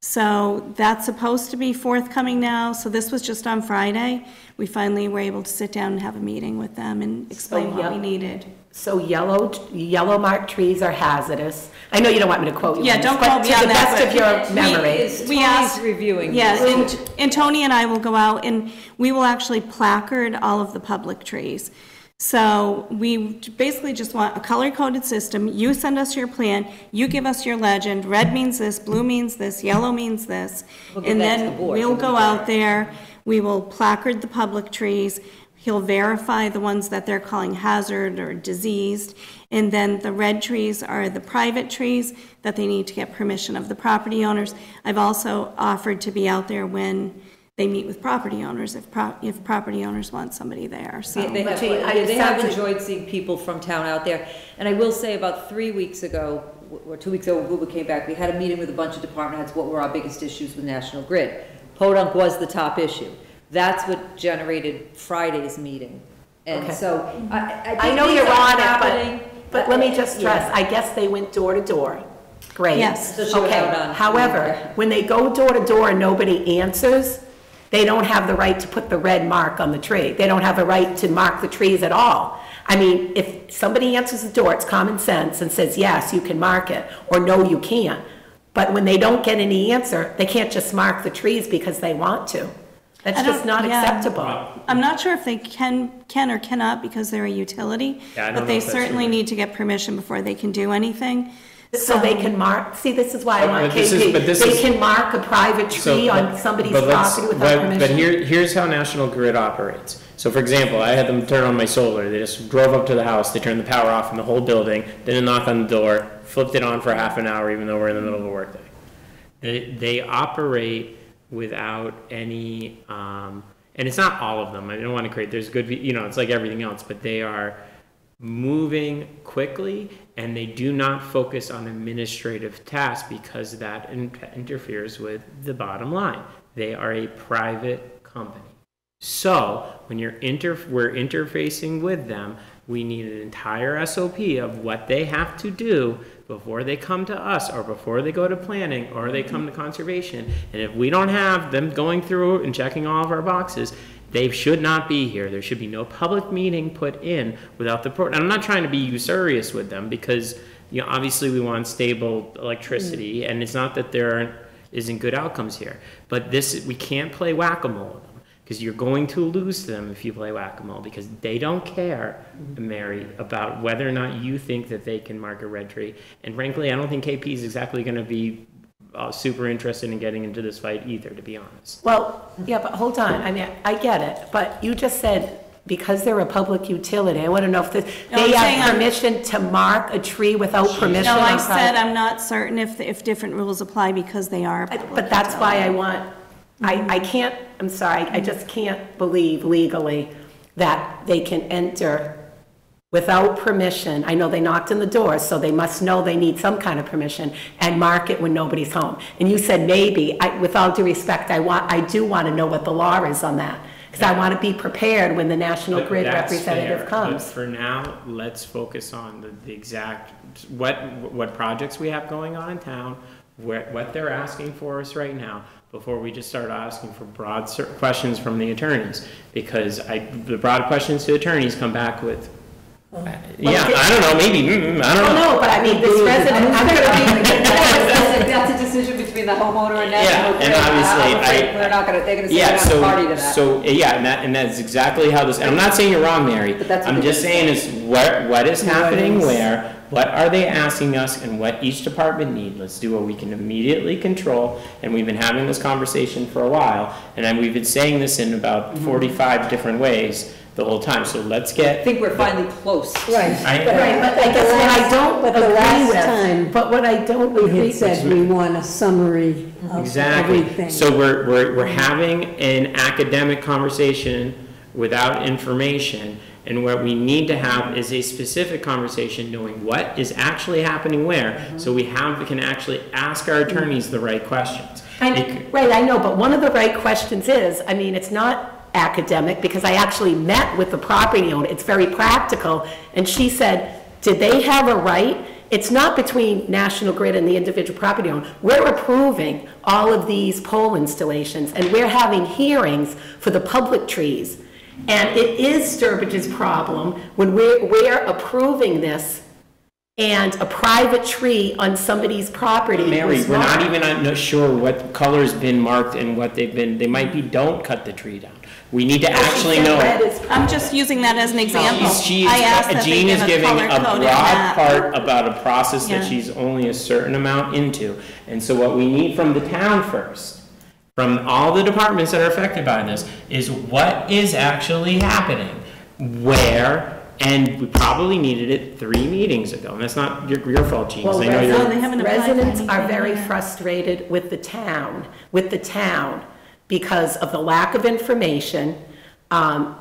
So that's supposed to be forthcoming now. So this was just on Friday. We finally were able to sit down and have a meeting with them and explain what we needed. So yellow marked trees are hazardous. I know you don't want me to quote you. Yeah, on don't this, quote me on that. To the best of your memory. We asked, reviewing. yes, and Tony and I will go out and we will actually placard all of the public trees. So we basically just want a color-coded system. You send us your plan, you give us your legend, red means this, blue means this, yellow means this. And then we'll go out there, we will placard the public trees, he'll verify the ones that they're calling hazard or diseased, and then the red trees are the private trees that they need to get permission of the property owners. I've also offered to be out there when they meet with property owners if property owners want somebody there, so. They have enjoyed seeing people from town out there. And I will say about 3 weeks ago, or 2 weeks ago, when Google came back, we had a meeting with a bunch of department heads, what were our biggest issues with National Grid. Podunk was the top issue. That's what generated Friday's meeting. And Okay. so, I know you're on it, but let me just stress, I guess they went door to door. Great. Yes. So she was out Okay, on- however, when they go door to door and nobody answers, they don't have the right to put the red mark on the tree. They don't have a right to mark the trees at all. I mean, if somebody answers the door, it's common sense and says, yes, you can mark it, or no, you can't. But when they don't get any answer, they can't just mark the trees because they want to. That's I don't- just not yeah. acceptable. I'm not sure if they can or cannot because they're a utility, Yeah, I don't but know they if that's certainly true. need to get permission before they can do anything. So they can mark, see, this is why I want But this is- but KP. this They is- can mark a private tree So, on somebody's but let's- property without permission. But here's how National Grid operates. So for example, I had them turn on my solar. They just drove up to the house, they turned the power off in the whole building, didn't knock on the door, flipped it on for half an hour even though we're in the middle of a workday. They operate without any, and it's not all of them. I don't want to create, there's good, it's like everything else, but they are moving quickly, and they do not focus on administrative tasks because that interferes with the bottom line. They are a private company. So when we're interfacing with them, we need an entire SOP of what they have to do before they come to us, or before they go to planning, or they come to conservation. And if we don't have them going through and checking all of our boxes, they should not be here. There should be no public meeting put in without the, and I'm not trying to be usurious with them because, obviously we want stable electricity, and it's not that there isn't good outcomes here. But we can't play whack-a-mole with them, because you're going to lose them if you play whack-a-mole, because they don't care, Mary, about whether or not you think that they can mark a red tree. And frankly, I don't think KP is exactly going to be super interested in getting into this fight either, to be honest. Well, yeah, but hold on, I mean, I get it, but you just said because they're a public utility, I want to know if they have permission to mark a tree without permission. No, I on said private- I'm not certain if different rules apply because they are. a public But that's why I utility. want, I can't, I'm sorry, I just can't believe legally that they can enter without permission. I know they knocked on the door, so they must know they need some kind of permission, and mark it when nobody's home. And you said maybe, with all due respect, I do want to know what the law is on that, because I want to be prepared when the National Grid That's representative fair, comes. But for now, let's focus on the exact, what projects we have going on in town, what they're asking for us right now, before we just start asking for broad questions from the attorneys. Because the broad questions to attorneys come back with, I don't know, maybe, I don't know. No, but I mean, this resident, I'm going to be, That's a decision between the homeowner and National Grid. And obviously, I'm afraid they're going to say Yeah, they're not party to that. and that's exactly how this, and I'm not saying you're wrong, Mary. But that's what I'm they're just saying is what is happening where, what are they asking us and what each department need. Let's do what we can immediately control, and we've been having this conversation for a while, and then we've been saying this in about 45 different ways the whole time, so let's I get. think we're finally close. Right. I- Right, but I guess what I don't But the agree last with, time, but what I don't we agree had said we want a summary of Exactly. everything. So we're having an academic conversation without information, and what we need to have is a specific conversation knowing what is actually happening where, so we can actually ask our attorneys the right questions. Right, I know, but one of the right questions is, I mean, it's not academic, because I actually met with the property owner, it's very practical, and she said, did they have a right? It's not between National Grid and the individual property owner. We're approving all of these pole installations, and we're having hearings for the public trees. And it is Sturbridge's problem when we're approving this and a private tree on somebody's property. Mary, was we're not even sure what color's been marked and what they've been, they might be, don't cut the tree down. We need to actually know. I'm just using that as an example. I asked that they Jean is give a giving a color-coded broad map. part about a process that Yeah. she's only a certain amount into. And so what we need from the town first, from all the departments that are affected by this, is what is actually happening, where, and we probably needed it 3 meetings ago. And that's not your fault, Jean, 'cause Well, I know you're. they haven't applied for residents are anything very yet. frustrated with the town, because of the lack of information.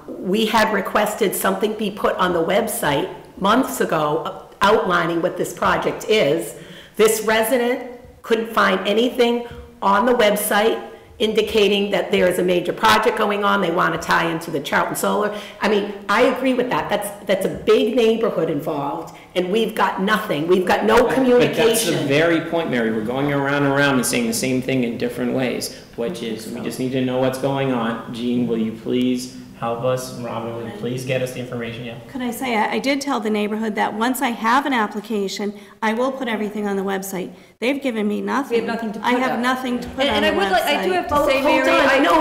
We had requested something be put on the website months ago outlining what this project is. This resident couldn't find anything on the website indicating that there is a major project going on, they want to tie into the Charlton Solar. I mean, I agree with that. That's a big neighborhood involved, and we've got nothing. We've got no But that's the communication. very point, Mary. We're going around and around and saying the same thing in different ways, which is, we just need to know what's going on. Jean, will you please help us? Robin, will you please get us the information? Yeah. Could I say, I did tell the neighborhood that once I have an application, I will put everything on the website. They've given me nothing. We have nothing to put I have up. nothing to put on And the I would like, I do website. have to Oh, say, hold Mary, on, no,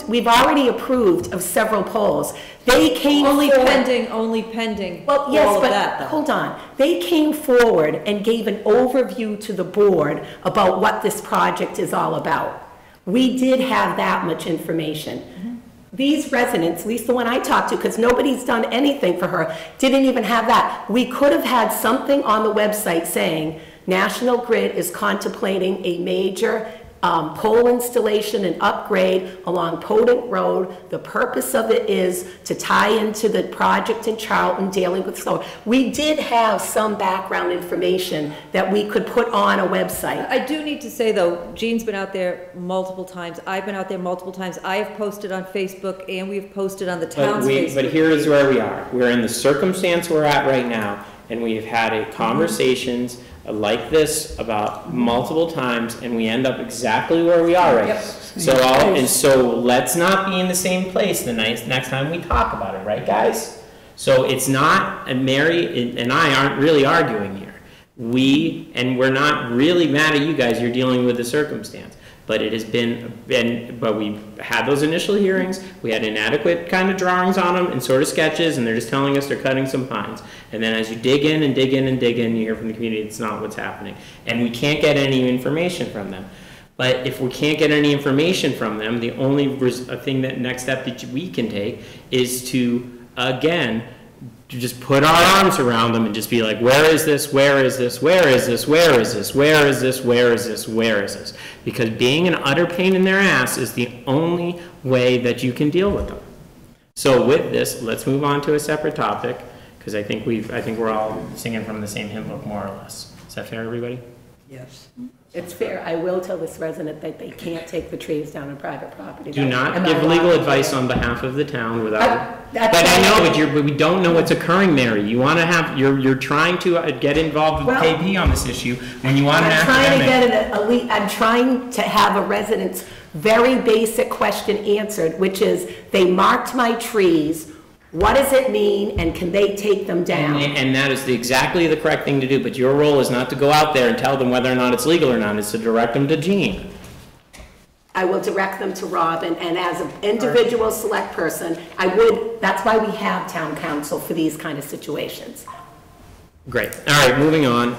we've already approved of several polls. They came only forward. pending Well, all yes, of but, that, though. hold on. They came forward and gave an overview to the board about what this project is all about. We did have that much information. These residents, at least the one I talked to, because nobody's done anything for her, didn't even have that. We could have had something on the website saying, National Grid is contemplating a major pole installation and upgrade along Podunk Road. The purpose of it is to tie into the project in Charlton dealing with solar. We did have some background information that we could put on a website. I do need to say, though, Jean's been out there multiple times, I've been out there multiple times, I have posted on Facebook, and we've posted on the town's Facebook. But here is where we are. We're in the circumstance we're at right now, and we have had conversations like this about multiple times, and we end up exactly where we are right now. So let's not be in the same place the next time we talk about it, right, guys? So it's not, and Mary and I aren't really arguing here. We're not really mad at you guys, you're dealing with the circumstance. But it has but we had those initial hearings, we had inadequate kind of drawings on them and sort of sketches, and they're just telling us they're cutting some pines. And then as you dig in and dig in and dig in, you hear from the community, it's not what's happening. And we can't get any information from them. But if we can't get any information from them, the only next step that we can take is to, again, to just put our arms around them and just be like, where is this, where is this, where is this, where is this, where is this, where is this, where is this? Because being an utter pain in their ass is the only way that you can deal with them. So with this, let's move on to a separate topic, because I think we're all singing from the same hymn book, more or less. Is that fair, everybody? Yes. It's fair. I will tell this resident that they can't take the trees down on private property. Do not Am I give allowed legal to? advice on behalf of the town without. that's But I why- know, but we don't know what's occurring, Mary. You want to have, you're trying to get involved with Well, KP on this issue when you want an I'm trying to academic. get I'm trying to have a resident's very basic question answered, which is, they marked my trees. What does it mean, and can they take them down? And that is exactly the correct thing to do, but your role is not to go out there and tell them whether or not it's legal or not. It's to direct them to Jean. I will direct them to Robin, and as an individual select person, that's why we have town council for these kind of situations. Great. All right, moving on.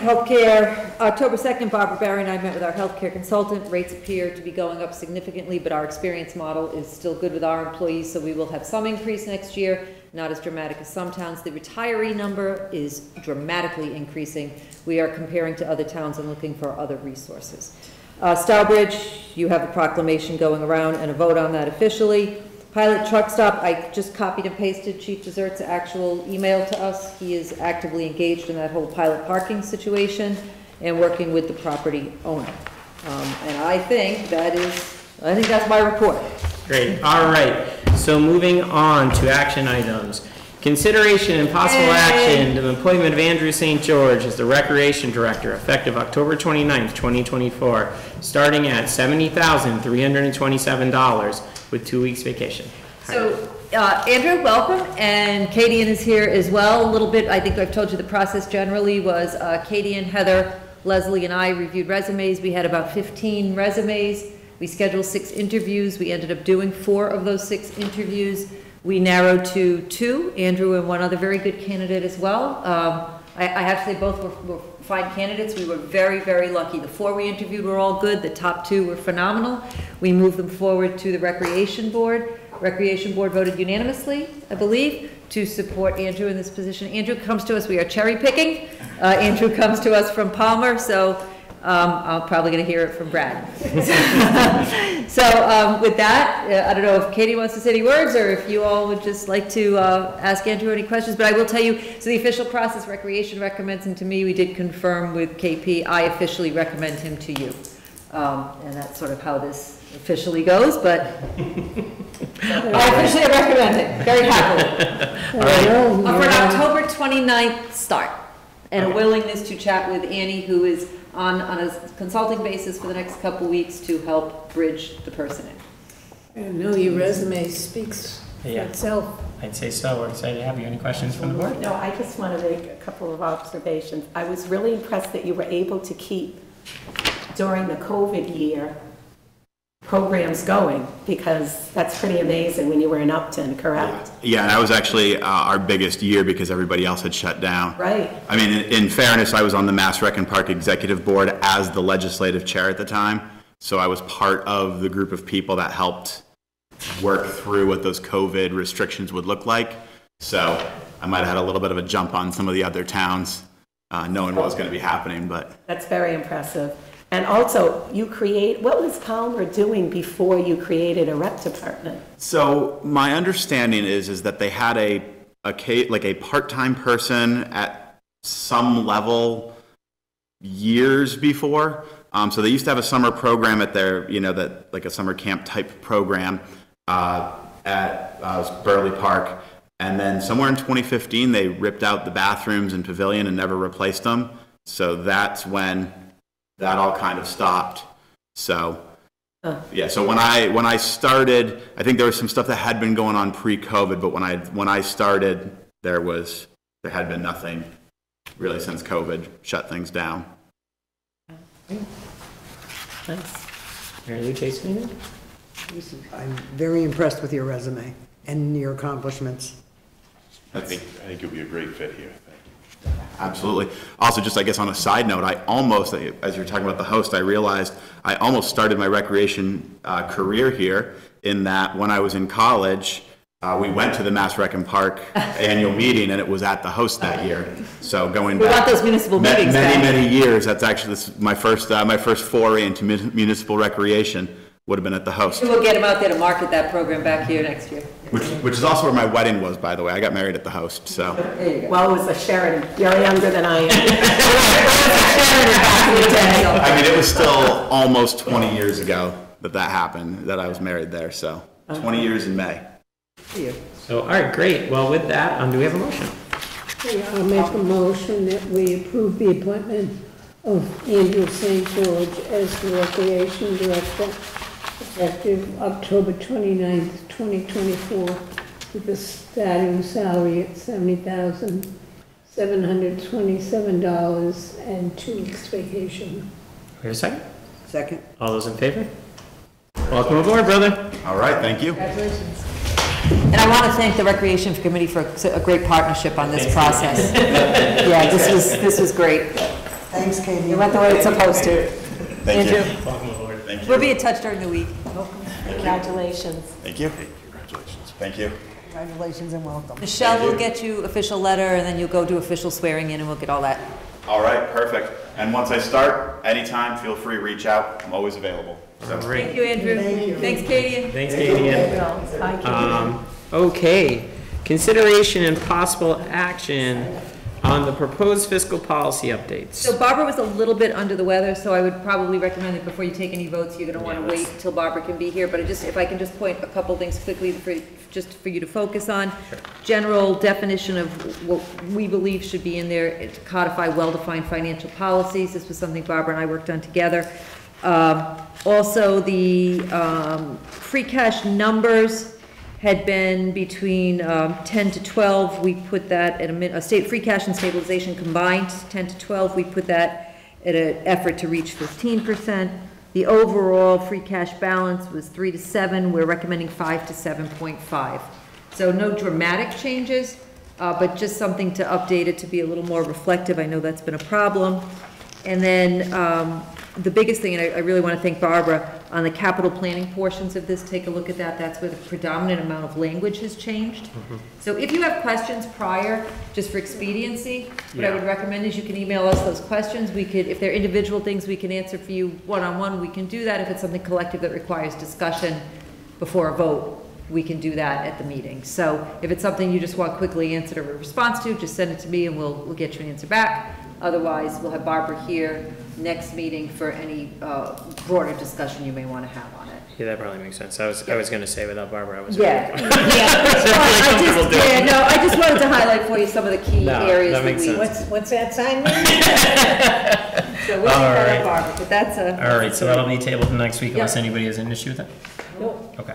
Healthcare, October 2nd, Barbara Barry and I met with our healthcare consultant. Rates appear to be going up significantly, but our experience model is still good with our employees, so we will have some increase next year, not as dramatic as some towns. The retiree number is dramatically increasing. We are comparing to other towns and looking for other resources. Stourbridge, you have a proclamation going around and a vote on that officially. Pilot truck stop, I just copied and pasted Chief Desert's actual email to us. He is actively engaged in that whole pilot parking situation and working with the property owner. And I think that's my report. Great. All right. So moving on to action items. Consideration and possible action of employment of Andrew St. George as the Recreation Director, effective October 29th, 2024, starting at $70,327 with 2 weeks vacation. So, Andrew, welcome, and Katie is here as well. A little bit, I think I've told you the process generally was Katie and Heather, Leslie and I reviewed resumes. We had about 15 resumes. We scheduled 6 interviews. We ended up doing 4 of those 6 interviews. We narrowed to 2, Andrew and one other very good candidate as well. I have to say both were fine candidates. We were very, very lucky. The 4 we interviewed were all good. The top 2 were phenomenal. We moved them forward to the Recreation Board. Recreation Board voted unanimously, I believe, to support Andrew in this position. Andrew comes to us, we are cherry picking. Andrew comes to us from Palmer, so I'm probably going to hear it from Brad. So with that, I don't know if Katie wants to say any words or if you all would just like to ask Andrew any questions, but I will tell you, so the official process, Recreation recommends him to me. We did confirm with KP. I officially recommend him to you. And that's sort of how this officially goes, but I officially recommend it, very happily. For an October 29th start, and a willingness to chat with Annie, who is on a consulting basis for the next couple weeks to help bridge the person in. I know your resume speaks for itself. I'd say so. We're excited to have you. Any questions from the board? No, I just want to make a couple of observations. I was really impressed that you were able to keep, during the COVID year, programs going, because that's pretty amazing when you were in Upton, correct? Yeah, and that was actually our biggest year because everybody else had shut down. Right. I mean, in fairness, I was on the Mass Rec and Park Executive Board as the legislative chair at the time, so I was part of the group of people that helped work through what those COVID restrictions would look like. So I might have had a little bit of a jump on some of the other towns, knowing what was going to be happening, but... That's very impressive. And also, what was Palmer doing before you created a rec department? So my understanding is that they had a part-time person at some level years before. So they used to have a summer program at their, like a summer camp type program at Burley Park. And then somewhere in 2015, they ripped out the bathrooms and pavilion and never replaced them. So that's when that all kind of stopped. So, yeah. So when I started, I think there was some stuff that had been going on pre-COVID, but when I started, there had been nothing really since COVID shut things down. Nice. Mary Lou, Jason? I'm very impressed with your resume and your accomplishments. I think you'll be a great fit here. Absolutely. Also, just I guess on a side note, I almost, as you're talking about the host, I realized I almost started my recreation career here in that when I was in college, we went to the Mass Rec and Park annual meeting and it was at the host that year. So going back those municipal meetings many years, that's actually my first foray into municipal recreation would have been at the host. We'll get him out there to market that program back here next year. Which is also where my wedding was, by the way. I got married at the host, so. There you go. Well, it was a Sheridan. You're younger than I am. I mean, it was still almost 20 years ago that happened, that I was married there, so 20 years in May. So, all right, great. Well, with that, do we have a motion? I'll make a motion that we approve the appointment of Andrew St. George as the Recreation Director, effective October 29th, 2024, with a starting salary at $70,727 and 2 weeks vacation. We have a second? Second. All those in favor? Welcome aboard, brother. All right, thank you. Congratulations. And I want to thank the Recreation Committee for a great partnership on this process. Yeah, this was great. Thanks, Katie. You went the way it's supposed to. Thank you. Welcome aboard. Thank you. We'll be in touch during the week. Congratulations. Thank you. Congratulations. Thank you. Congratulations and welcome. Michelle will get you official letter, and then you'll go do official swearing in, and we'll get all that. All right, perfect. And once I start, anytime, feel free to reach out. I'm always available. So. Thank you, Andrew. Thanks, Katie. Thanks, Katie. Okay, consideration and possible action on the proposed fiscal policy updates. So Barbara was a little bit under the weather, so I would probably recommend that before you take any votes, you're gonna wanna wait till Barbara can be here, but if I can just point a couple things quickly just for you to focus on. General definition of what we believe should be in there, to codify well-defined financial policies. This was something Barbara and I worked on together. Also, the free cash numbers had been between 10 to 12. We put that at a state free cash and stabilization combined, 10 to 12. We put that at an effort to reach 15%. The overall free cash balance was 3 to 7. We're recommending 5 to 7.5. So no dramatic changes, but just something to update it to be a little more reflective. I know that's been a problem. And then the biggest thing, and I really want to thank Barbara, on the capital planning portions of this, take a look at that. That's where the predominant amount of language has changed. So if you have questions prior, just for expediency, what I would recommend is you can email us those questions. We could, if they're individual things we can answer for you one-on-one, we can do that. If it's something collective that requires discussion before a vote, we can do that at the meeting. So if it's something you just want quickly answered or a response to, just send it to me and we'll get you an answer back. Otherwise, we'll have Barbara here next meeting for any broader discussion you may want to have on it. Yeah, that probably makes sense. I was going to say without Barbara, I was. Yeah. I just wanted to highlight for you some of the key areas that makes sense. What's that sign mean? So we'll get that up, Barbara, but that's a. All right, so that'll be tabled next week unless anybody has an issue with it? Nope. Okay.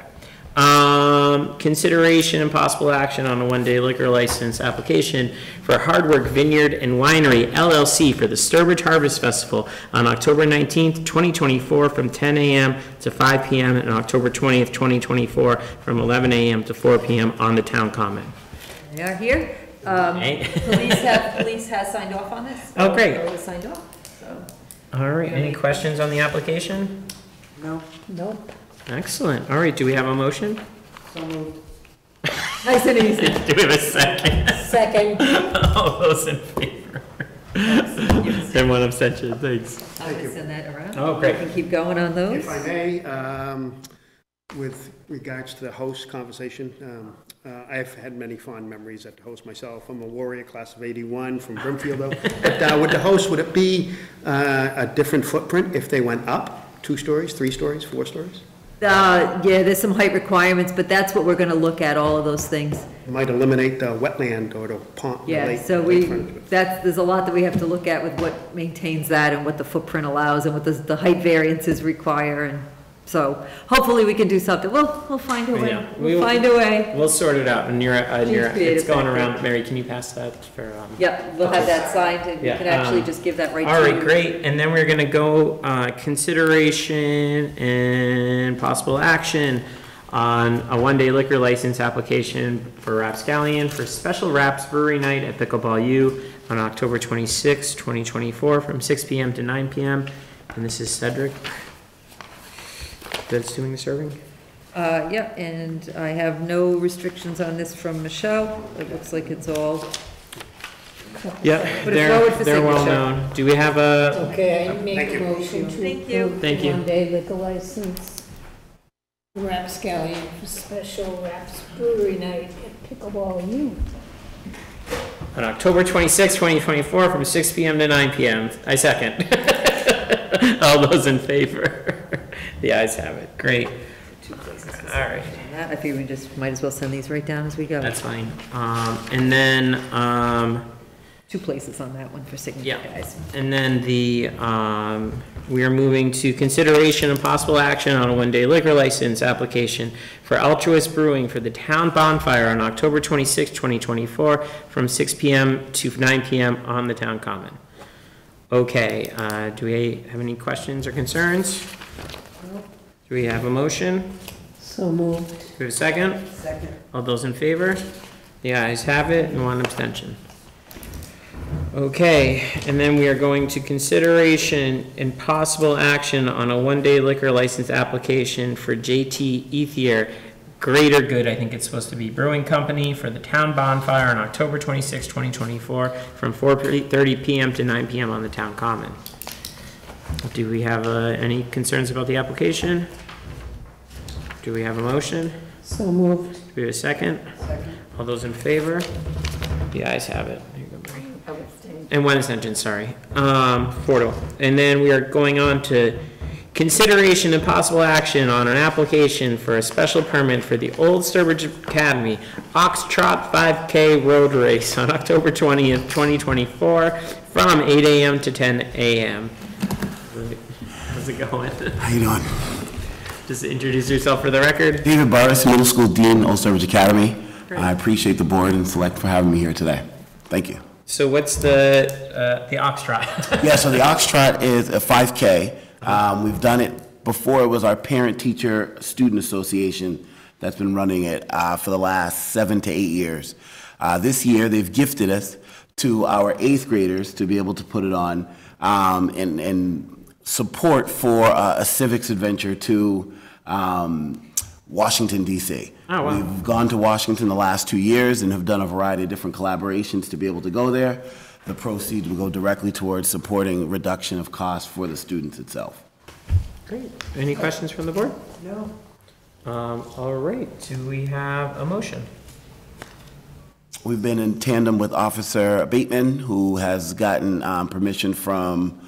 Consideration and possible action on a one-day liquor license application for Hard Work Vineyard and Winery LLC for the Sturbridge Harvest Festival on October 19th, 2024 from 10 a.m. to 5 p.m. and October 20th, 2024 from 11 a.m. to 4 p.m. on the town common. They are here. Police has signed off on this. Oh, great. Already signed off, so. All right, any questions on the application? No? Nope. Excellent. All right, do we have a motion? So moved. Nice and easy. Do we have a second? Second. All those in favor? And one abstention, thanks. I'm gonna send that around. Oh, great. We can keep going on those. If I may, with regards to the host conversation, I've had many fond memories at the host myself. I'm a Warrior, class of 81 from Brimfield, though. But with the host, would it be a different footprint if they went up 2 stories, 3 stories, 4 stories? Yeah, there's some height requirements, but that's what we're gonna look at, all of those things. It might eliminate the wetland or the pond. the Yeah, lake so in front of it. there's a lot that we have to look at with what maintains that and what the footprint allows and what the height variances require, and so hopefully we can do something. We'll find a way. Yeah, We'll find a way. We'll sort it out, and it's creative going back around. Mary, can you pass that for? Yep, we'll have that signed, and we Yeah, can actually just give that right to you. All right, great. And then we're gonna go, consideration and possible action on a one-day liquor license application for Rapscallion for Special Raps Brewery Night at Pickleball U on October 26, 2024, from 6 p.m. to 9 p.m. And this is Cedric that's doing the serving? Yeah, and I have no restrictions on this from Michelle. It looks like it's all, Yeah, Put it forward for they're well signature. known. Do we have a, Okay, I make a motion to Thank you. approve Thank the you. one-day liquor license. Rapscallion for Special Raps Brewery Night at Pickleball U. on October 26, 2024, from 6 p.m. to 9 p.m.? I second. All those in favor? The ayes have it. Great. All right. I figure we just might as well send these right down as we go. That's fine. And then, 2 places on that one for signature, yeah. guys. And then we are moving to consideration and possible action on a one-day liquor license application for Altruist Brewing for the town bonfire on October 26, 2024, from 6 p.m. to 9 p.m. on the town common. Okay, do we have any questions or concerns? Do we have a motion? So moved. Do we have a second? Second. All those in favor? The ayes have it, and one abstention. Okay, and then we are going to consideration and possible action on a one-day liquor license application for JT Ethier Greater Good, I think it's supposed to be, Brewing Company for the town bonfire on October 26, 2024, from 4:30 PM to 9 PM on the town common. Do we have any concerns about the application? Do we have a motion? So moved. Do we have a second? Second. All those in favor? The ayes have it. There you go, Mary. And one abstention, sorry. 4-0. And then we are going on to consideration and possible action on an application for a special permit for the Old Sturbridge Academy Ox Trot 5K Road Race on October 20th, 2024, from 8 AM to 10 AM. How's it going? How you doing? Just introduce yourself for the record. David Burris, Middle School Dean, Old Sturbridge Academy. I appreciate the board and Select for having me here today. Thank you. So what's the Ox Trot? Yeah, so the Ox Trot is a 5K. We've done it before. It was our Parent-Teacher Student Association that's been running it for the last 7 to 8 years. This year, they've gifted us to our 8th graders to be able to put it on and support for a civics adventure to Washington, D.C. Oh, wow. We've gone to Washington the last 2 years and have done a variety of different collaborations to be able to go there. The proceeds will go directly towards supporting reduction of costs for the students itself. Great. Any questions from the board? No. All right. Do we have a motion? We've been in tandem with Officer Bateman, who has gotten permission from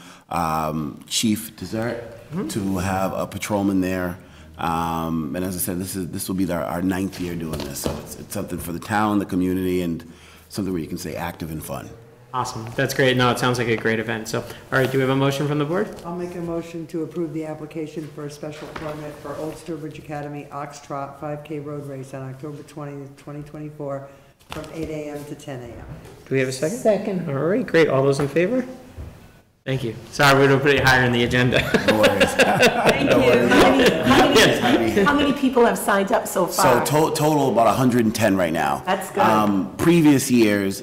Chief Desert to have a patrolman there. And as I said, this will be our 9th year doing this, so it's something for the town, the community, and something where you can stay active and fun. Awesome. That's great. No, it sounds like a great event. So, all right, do we have a motion from the board? I'll make a motion to approve the application for a special permit for Old Sturbridge Academy Ox Trot 5K Road Race on October 20th, 2024, from 8 AM to 10 AM. Do we have a second? Second. All right, great. All those in favor? Thank you. Sorry, we're going to put it higher in the agenda. No worries. Thank you. How many people have signed up so So far? total about 110 right now. That's good. Previous years,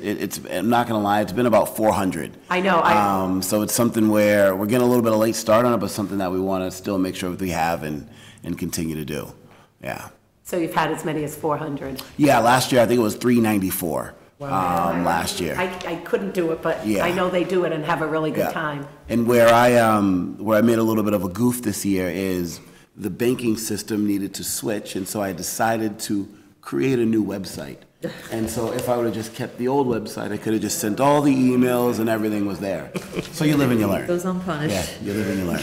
I'm not gonna lie, it's been about 400. I know. So it's something where we're getting a little bit of late start on it, but something that we want to still make sure that we have and continue to do. Yeah. So you've had as many as 400? Yeah, last year I think it was 394. Last year. I couldn't do it, but Yeah. I know they do it and have a really good Yeah. time. And where I made a little bit of a goof this year is the banking system needed to switch, and so I decided to create a new website. And so if I would have just kept the old website, I could have just sent all the emails and everything was there. So you live and you learn. Goes unpunished. Yeah, you live and you learn.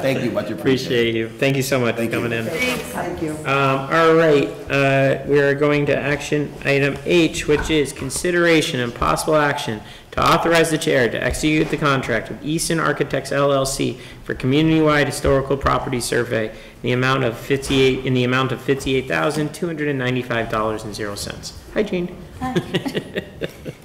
Thank you, much appreciated. Appreciate you. Thank you so much for coming in. Thank you. All right, we are going to action item H, which is consideration and possible action to authorize the chair to execute the contract with Easton Architects LLC for community-wide historical property survey in the amount of $58,295.00. Hi, Jean. Hi.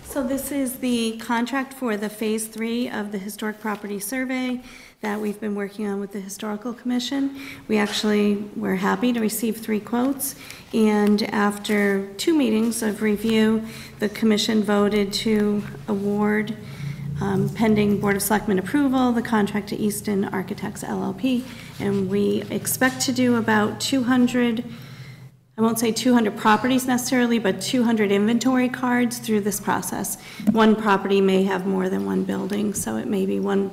So this is the contract for the Phase 3 of the Historic Property Survey that we've been working on with the Historical Commission. We're happy to receive 3 quotes, and after 2 meetings of review, the commission voted to award, pending Board of Selectmen approval, the contract to Easton Architects LLP, and we expect to do about 200, I won't say 200 properties necessarily, but 200 inventory cards through this process. One property may have more than one building, so it may be one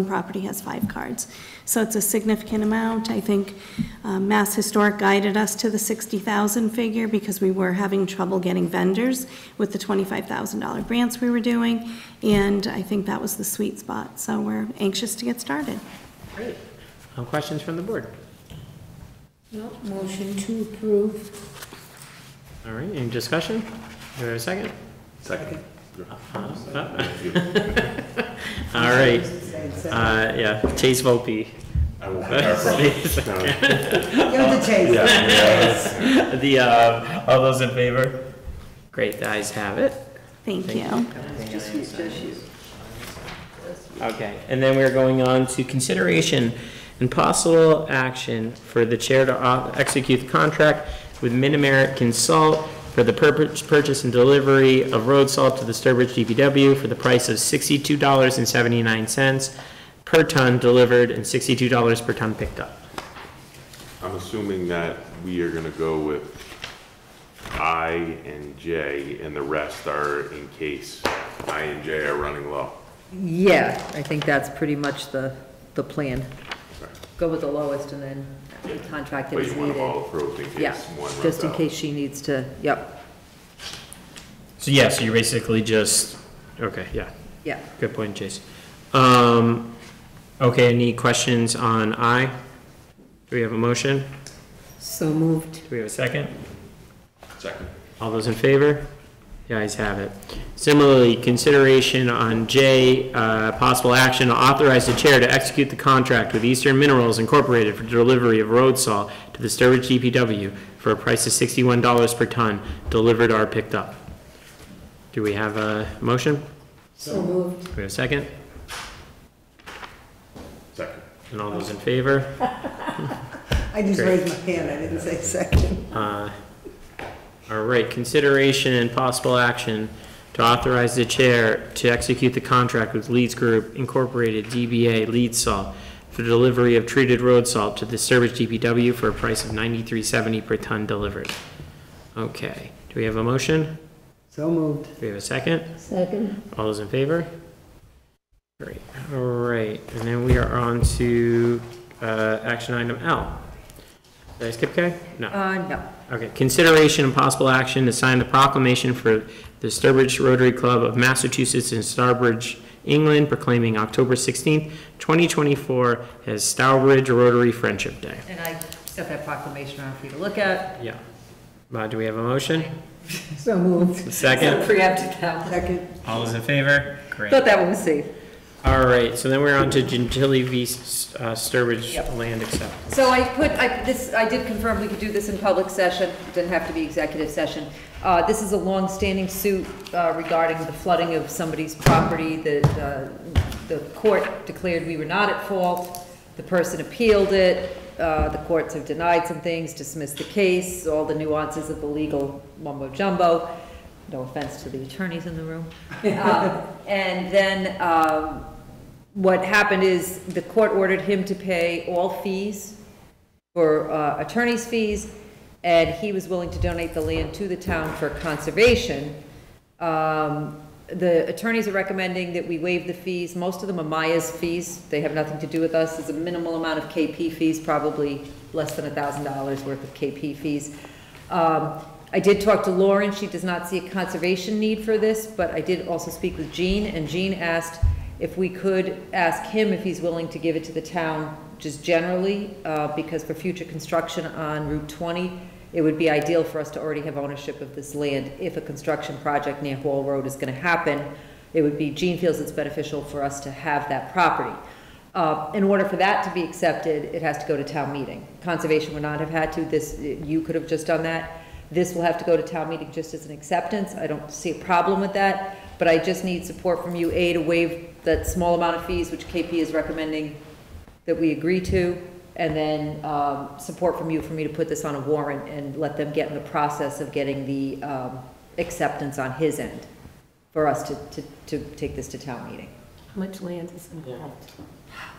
property has 5 cards. So it's a significant amount. I think Mass Historic guided us to the $60,000 figure because we were having trouble getting vendors with the $25,000 grants we were doing, and I think that was the sweet spot. So we're anxious to get started. Great. Questions from the board? No, motion to approve. All right, any discussion? Do we have a second? Second. All right, yeah, Chase Volpe. I won't paraphrase. Give the taste. All those in favor? Great, the ayes have it. Thank you. Okay, and then we're going on to consideration And possible action for the chair to execute the contract with Mid-American Salt for the purchase and delivery of road salt to the Sturbridge DPW for the price of $62.79 per ton delivered and $62 per ton picked up. I'm assuming that we are gonna go with I and J, and the rest are in case I and J are running low. Yeah, I think that's pretty much the plan. Okay. Go with the lowest and then contract it But as you want them all needed. approved in Yeah, case one runs out. just in case she needs to, yep, So yeah, so you're basically just, okay, yeah, yeah. good point, Chase. Okay, any questions on I? Do we have a motion? So moved. Do we have a second? Second. All those in favor? The ayes have it. Similarly, consideration on J, possible action to authorize the chair to execute the contract with Eastern Minerals Incorporated for delivery of road salt to the Sturbridge DPW for a price of $61 per ton, delivered or picked up. Do we have a motion? So moved. Do we have a second? Second. And all those in favor? I just Great. raised my hand, I didn't say second. All right, consideration and possible action to authorize the chair to execute the contract with Leeds Group Incorporated, DBA Leeds Salt, for delivery of treated road salt to the Sturbridge DPW for a price of $93.70 per ton delivered. Okay, do we have a motion? So moved. Do we have a second? Second. All those in favor? Great, all right, and then we are on to action item L. Did I skip K? No. No. Okay, consideration and possible action to sign the proclamation for the Sturbridge Rotary Club of Massachusetts in Stourbridge, England, proclaiming October 16th, 2024 as Stourbridge Rotary Friendship Day. And I set that proclamation around for you to look at. Yeah. Do we have a motion? So moved. Second? Preempted that one. Second. All those in favor? Great. Thought that one was safe. All right, so then we're on to Gentili v. Sturbridge Yep. land acceptance. So I did confirm we could do this in public session, didn't have to be executive session. This is a long-standing suit regarding the flooding of somebody's property that the court declared we were not at fault. The person appealed it. The courts have denied some things, dismissed the case, all the nuances of the legal mumbo jumbo. No offense to the attorneys in the room. And then what happened is the court ordered him to pay all fees for attorney's fees, and he was willing to donate the land to the town for conservation. The attorneys are recommending that we waive the fees. Most of them are Maya's fees. They have nothing to do with us. There's a minimal amount of KP fees, probably less than $1,000 worth of KP fees. I did talk to Lauren. She does not see a conservation need for this, but I did also speak with Gene, and Gene asked if we could ask him if he's willing to give it to the town just generally, because for future construction on Route 20, it would be ideal for us to already have ownership of this land. If a construction project near Hall Road is going to happen, it would be, Gene feels it's beneficial for us to have that property. In order for that to be accepted, it has to go to town meeting. Conservation would not have had to. This, you could have just done that. This will have to go to town meeting just as an acceptance. I don't see a problem with that, but I just need support from you, A, to waive that small amount of fees, which KP is recommending that we agree to, and then support from you for me to put this on a warrant and let them get in the process of getting the acceptance on his end for us to take this to town meting. How much land is involved?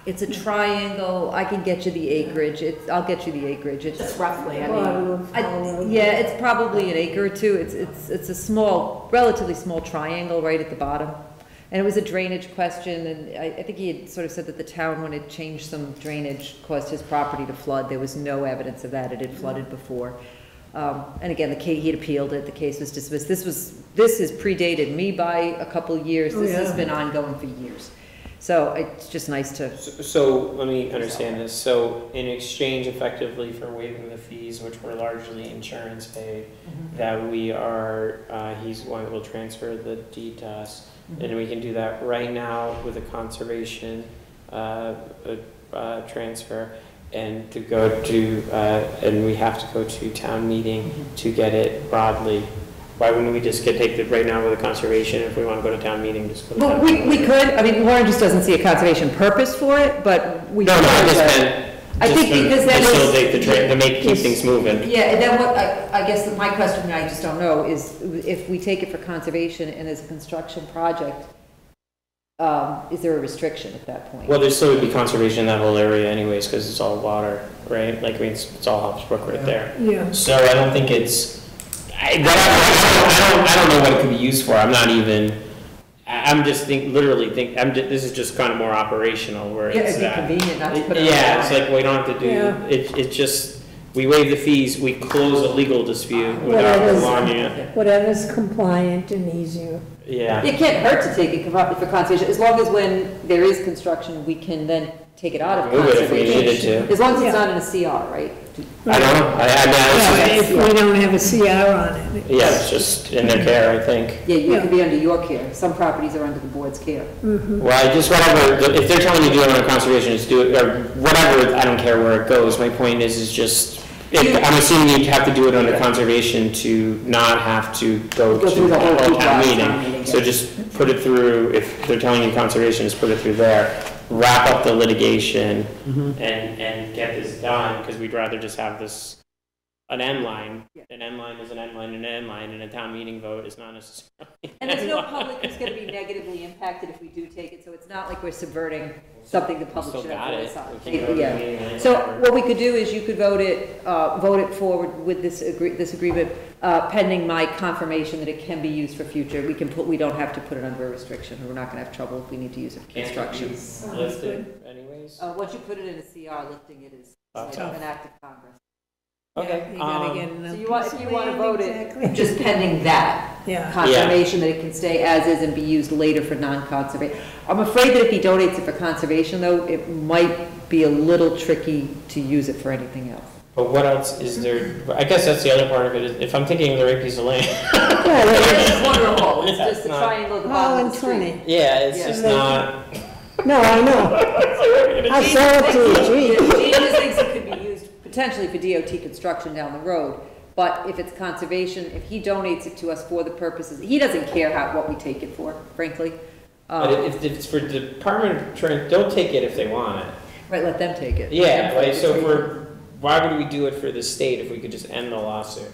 It's a triangle. I can get you the acreage. I'll get you the acreage. Just roughly, I mean. Yeah, it's probably an acre or two. It's a small, relatively small triangle right at the bottom. And it was a drainage question, and I think he had sort of said that the town, when it changed some drainage, caused his property to flood. There was no evidence of that. It had flooded before. And again, he had appealed it. The case was dismissed. This has predated me by a couple years. This has been ongoing for years. So it's just nice to. So let me understand this. So in exchange effectively for waiving the fees, which were largely insurance paid, that we are, he's one that will transfer the deed to us. And we can do that right now with a conservation transfer, and to go to, and we have to go to town meeting to get it broadly. Why wouldn't we just take it right now with a conservation? If we want to go to town meeting, just go to town meeting. We could. I mean, Lauren just doesn't see a conservation purpose for it, but we. No, I just meant I think because that is. Facilitate the train, to keep things moving. Yeah, and then what, I guess my question, I just don't know, is if we take it for conservation and as a construction project, is there a restriction at that point? Well, there still would be conservation in that whole area anyways, because it's all water, right? Like, I mean, it's all Hobbs Brook right there. Yeah. So I don't think it's, I don't know what it could be used for. I'm not even, I'm just this is just kind of more operational where Yeah, it's it'd be convenient not to put it yeah, on. it's like we don't have to do, it's just, we waive the fees, we close a legal dispute without prolonging it. Whatever's compliant and easier. Yeah. It can't hurt to take it for conservation, as long as when there is construction, we can then take it out of Move it if conservation. we needed to. As long as it's not in a CR, right? I don't know, If we don't have a CR on it. yeah, it's just in their care, I think. Yeah, you could be under your care. Some properties are under the board's care. Well, I just, whatever, if they're telling you to do it under conservation, just do it, or whatever, I don't care where it goes. My point is just, I'm assuming you'd have to do it under conservation to not have to go to through the whole town town meeting. meeting, So yeah. just put it through, if they're telling you conservation, just put it through there. Wrap up the litigation and get this done, because we'd rather just have this, an end line. An end line is an end line and an end line, and a town meeting vote is not necessarily. And there's no public who's gonna be negatively impacted if we do take it, so it's not like we're subverting something the public Still should got have it. voice on. We can go to the meeting Yeah. and So whatever. what we could do is you could vote it forward with this agreement, pending my confirmation that it can be used for future. We don't have to put it under a restriction, or we're not gonna have trouble if we need to use it for construction. Listed anyways? Once you put it in a CR, lifting it is like an act of Congress. Okay. You gotta get enough. So if you want to vote Exactly. it, just pending that. Yeah. Confirmation that it can stay as is and be used later for non-conservation. I'm afraid that if he donates it for conservation, though, it might be a little tricky to use it for anything else. But what else is there? I guess that's the other part of it, is if I'm thinking of the right piece of land. It's just wonderful, it's Yeah, just the it's not- triangle at the bottom All of in the street. 20. Yeah, it's Yeah. just not. No, I know. I saw it too, gee. Gene just thinks it could be used potentially for DOT construction down the road, but if it's conservation, if he donates it to us for the purposes, he doesn't care what we take it for, frankly. But if it's for the Department of Trans, they'll take it if they want it. Right, let them take it. Yeah, like, so why would we do it for the state if we could just end the lawsuit?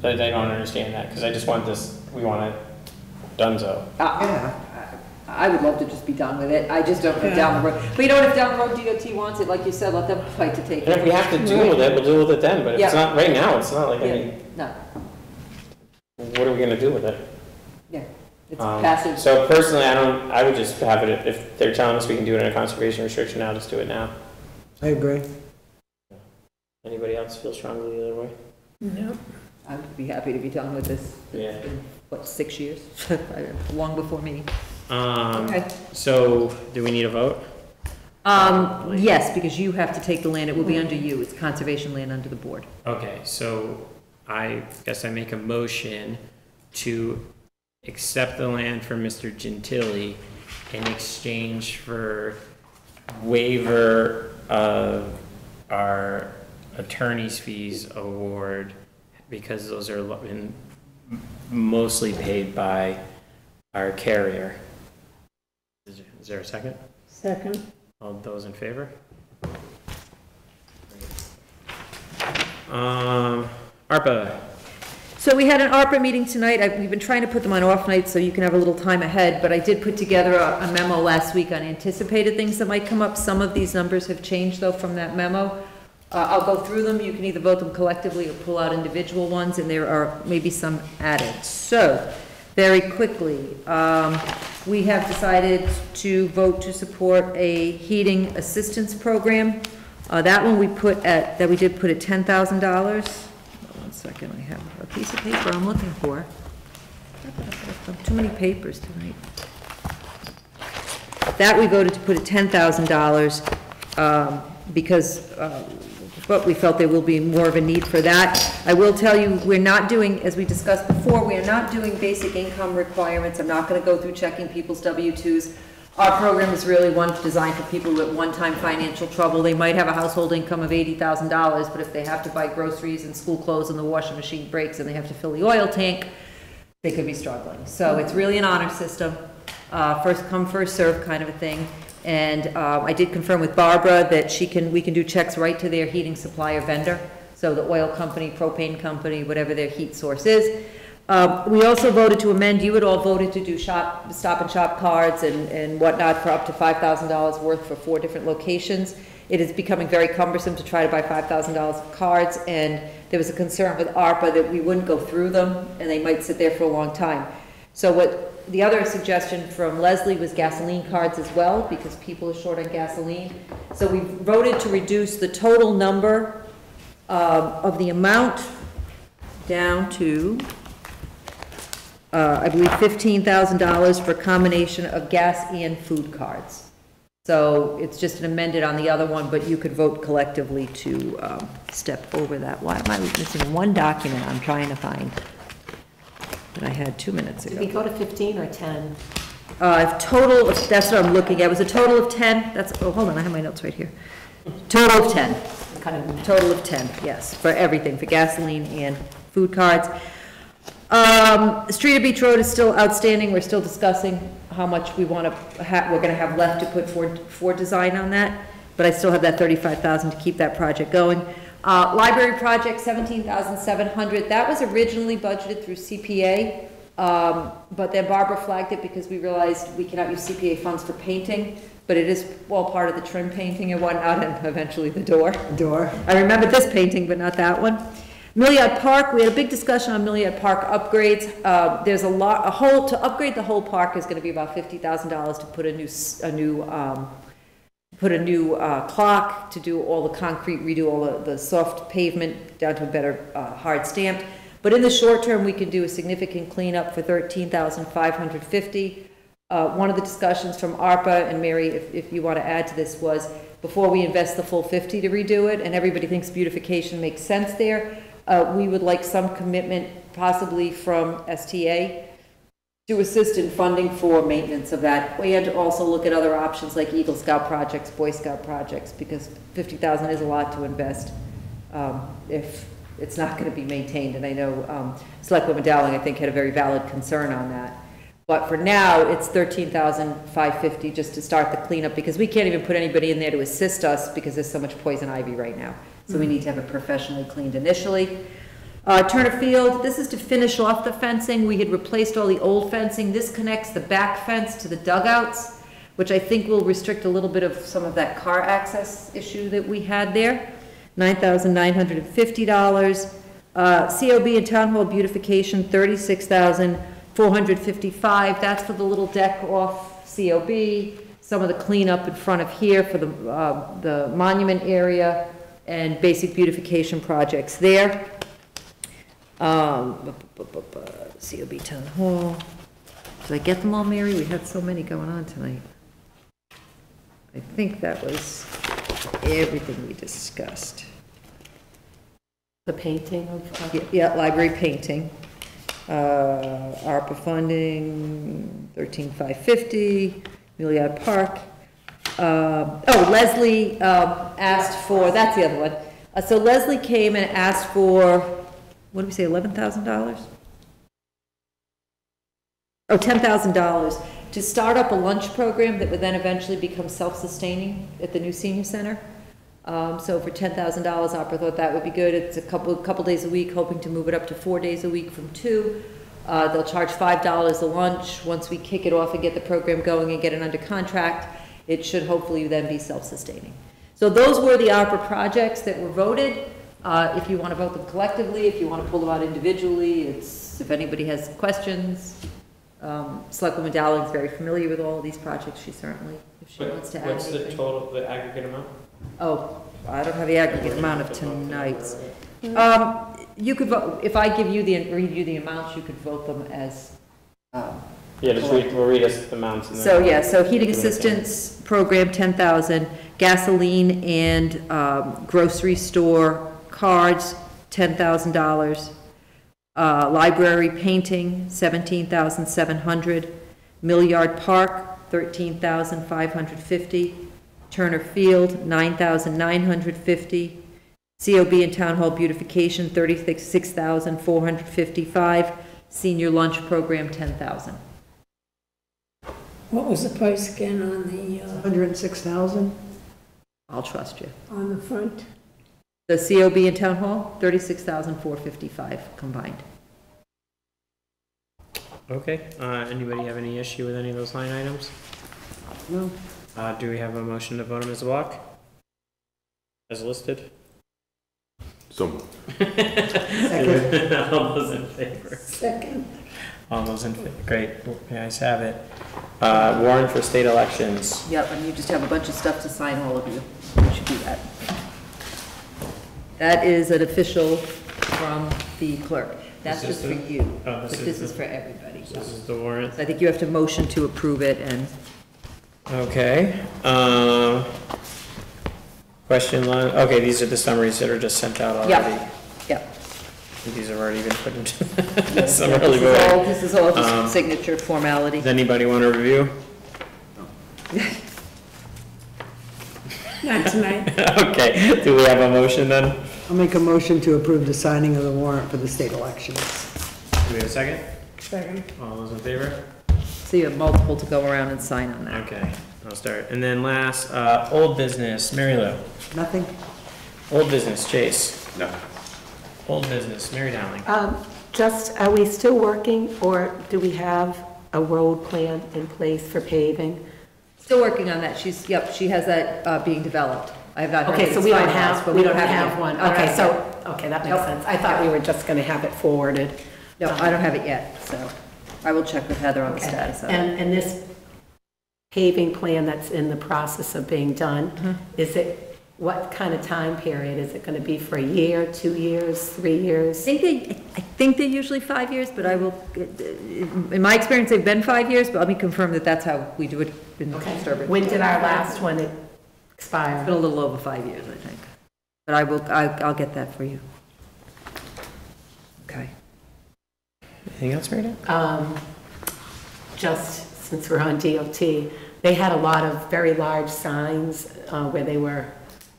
I don't understand that, because I just want this, we want it donezo. I would love to just be done with it, I just don't know down the road. But you know what, if down the road DOT wants it, like you said, let them fight to take it. And if we have to deal with it, we'll deal with it then, but if it's Yeah. not, right now, it's not like, I Yeah, mean, no, what are we gonna do with it? yeah, it's passive. So personally, I would just have it, if they're telling us we can do it in a conservation restriction now, just do it now. I agree. Anybody else feel strongly the other way? No. I would be happy to be done with this. Yeah. It's been, what, 6 years? Long before me. Okay. So, do we need a vote? Yes, because you have to take the land, it will be under you, it's conservation land under the board. Okay, so I guess I make a motion to accept the land from Mr. Gentili in exchange for waiver of our attorney's fees award, because those are mostly paid by our carrier. Is there a second? Second. All those in favor? ARPA. So we had an ARPA meeting tonight. We've been trying to put them on off nights so you can have a little time ahead, but I did put together a memo last week on anticipated things that might come up. Some of these numbers have changed, though, from that memo. I'll go through them. You can either vote them collectively or pull out individual ones, and there are maybe some added. So, very quickly, we have decided to vote to support a heating assistance program. That one we did put at $10,000. One second, I have a piece of paper I'm looking for. Too many papers tonight. That we voted to put at $10,000 because but we felt there will be more of a need for that. I will tell you, we're not doing, as we discussed before, we are not doing basic income requirements. I'm not going to go through checking people's W-2s. Our program is really one designed for people who have one-time financial trouble. They might have a household income of $80,000, but if they have to buy groceries and school clothes and the washing machine breaks and they have to fill the oil tank, they could be struggling. So it's really an honor system, first come, first serve kind of a thing. And I did confirm with Barbara that we can do checks right to their heating supplier vendor, so the oil company, propane company, whatever their heat source is. We also voted to amend, you had all voted to do Stop and Shop cards and whatnot for up to $5,000 worth for 4 different locations. It is becoming very cumbersome to try to buy $5,000 of cards, and there was a concern with ARPA that we wouldn't go through them, and they might sit there for a long time. So the other suggestion from Leslie was gasoline cards as well, because people are short on gasoline. So we voted to reduce the total number of the amount down to, I believe, $15,000 for a combination of gas and food cards. So it's just an amended on the other one, but you could vote collectively to step over that. Why am I missing one document I'm trying to find that I had 2 minutes ago? Did we go to 15 or 10? Total, that's what I'm looking at. It was a total of 10. Oh, hold on, I have my notes right here. Total of 10. Total of 10, yes, for everything, for gasoline and food cards. Streeter Beach Road is still outstanding. We're still discussing how much we want to we're going to have left to put for design on that, but I still have that $35,000 to keep that project going. Library project, $17,700. That was originally budgeted through CPA, but then Barbara flagged it because we realized we cannot use CPA funds for painting, but it is all part of the trim painting and whatnot, and eventually the door. I remember this painting, but not that one. Milliard Park, we had a big discussion on Milliard Park upgrades. There's to upgrade the whole park is going to be about $50,000 to put a new clock, to do all the concrete, redo all the soft pavement down to a better hard stamped. But in the short term, we could do a significant cleanup for $13,550. One of the discussions from ARPA, and Mary, if you want to add to this, was before we invest the full $50 to redo it, and everybody thinks beautification makes sense there, we would like some commitment, possibly from STA, to assist in funding for maintenance of that. We had to also look at other options like Eagle Scout projects, Boy Scout projects, because $50,000 is a lot to invest if it's not going to be maintained. And I know Selectwoman Dowling, I think, had a very valid concern on that. But for now, it's $13,550 just to start the cleanup, because we can't even put anybody in there to assist us because there's so much poison ivy right now. So we need to have it professionally cleaned initially. Turner Field, this is to finish off the fencing. We had replaced all the old fencing. This connects the back fence to the dugouts, which I think will restrict a little bit of some of that car access issue that we had there. $9,950. COB and Town Hall beautification, $36,455. That's for the little deck off COB, some of the cleanup in front of here for the monument area, and basic beautification projects there. COB Town Hall. Did I get them all, Mary? We had so many going on tonight. I think that was everything we discussed. The painting of... Yeah, library painting. ARPA funding, $13,550. Milliard Park. Leslie asked for, that's the other one. So Leslie came and asked for, what did we say, $11,000? Oh, $10,000 to start up a lunch program that would then eventually become self-sustaining at the new senior center. So for $10,000, ARPA thought that would be good. It's a couple days a week, hoping to move it up to 4 days a week from 2. They'll charge $5 a lunch. Once we kick it off and get the program going and get it under contract, it should hopefully then be self-sustaining. So those were the ARPA projects that were voted. If you want to vote them collectively, if you want to pull them out individually, if anybody has questions. Selectwoman Dowling is very familiar with all of these projects. She certainly, if she wants to add anything. What's the total, the aggregate amount? Oh, I don't have the aggregate amount of tonight's. You could vote, if I read you the amounts, you could vote them as. Yeah, just read us the amounts. And so yeah, so heating assistance program, $10,000, gasoline and grocery store cards, $10,000. Library painting, $17,700. Milliard Park, $13,550. Turner Field, $9,950. COB and Town Hall beautification, $36,455. Senior lunch program, $10,000. What was the price again on the 106,000? I'll trust you. On the front. The COB and Town Hall, 36,455 combined. Okay, anybody have any issue with any of those line items? No. Do we have a motion to vote them as a block? As listed? So, All those in favor? Second. All those in favor, great, you guys have it. Warrant for state elections. Yep, and you just have a bunch of stuff to sign, all of you. You should do that. That is an official from the clerk. That's This is just for the- you, oh, but this this is is the- for everybody. This is the warrant. I think you have to motion to approve it, and Okay, question line, okay, these are the summaries that are just sent out already. Yep. These have already been put into This some is early voting. all, this is all just signature formality. Does anybody want to review? Not tonight. Okay, do we have a motion then? I'll make a motion to approve the signing of the warrant for the state elections. Do we have a second? Second. All those in favor? So you have multiple to go around and sign on that. Okay, I'll start. And then last, old business, Mary Lou. Nothing? Old business, Chase. no. Old business, Mary Dowling. Just, are we still working, or do we have a road plan in place for paving? Still working on that. She's, yep, she has that being developed. I have not heard Okay, that so it's we don't finalized, have, but we don't it have yet. one. I don't Okay, have it so, yet. okay, that makes Nope. sense. I thought we were just gonna have it forwarded. No, I don't have it yet, so I will check with Heather on the Okay. status of it. And this paving plan that's in the process of being done, is it, what kind of time period? Is it gonna be for a year, 2 years, 3 years? I think they're usually 5 years, but I will, in my experience, they've been 5 years, but let me confirm that that's how we do it in Sturbridge. When did our last one It's expire? been a little over 5 years, I think. But I'll get that for you. Okay. Anything else, Mary Dowling? Just since we're on DOT, they had a lot of very large signs where they were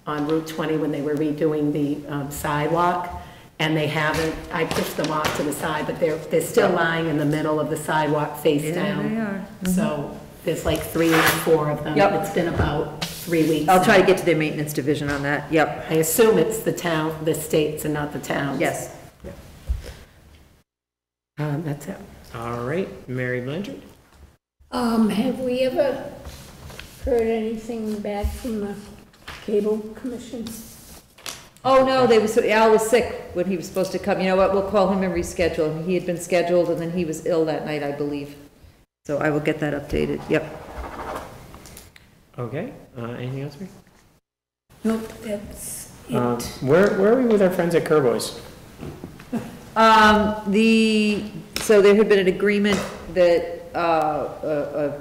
on Route 20 when they were redoing the sidewalk, and they haven't, I pushed them off to the side, but they're still lying in the middle of the sidewalk face Yeah, down. they are. So there's like 3 or 4 of them. Yep. It's been about 3 weeks I'll try to now. get to their maintenance division on that, yep. I assume it's the town, the states and not the towns. Yes. That's it. All right, Mary Blanchard? Have we ever heard anything back from the cable commission? Oh, no, Al was sick when he was supposed to come. You know what, we'll call him and reschedule. He had been scheduled, and then he was ill that night, I believe. So I will get that updated, yep. Okay, anything else, Mary? Nope, that's it. Where are we with our friends at Kerboys? So there had been an agreement that, a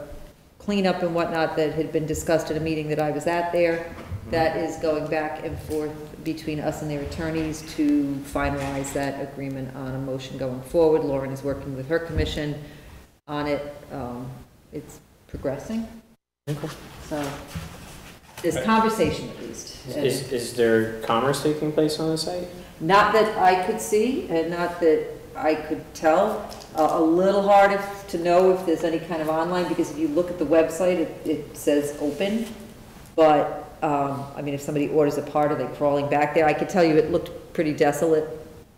cleanup and whatnot that had been discussed at a meeting that I was at there. That is going back and forth between us and their attorneys to finalize that agreement on a motion going forward. Lauren is working with her commission on it. It's progressing. So, there's conversation at least. Is there commerce taking place on the site? Not that I could see, and not that I could tell. A little hard to know if there's any kind of online, because if you look at the website, it says open. But, I mean, if somebody orders a part, are they crawling back there? I could tell you it looked pretty desolate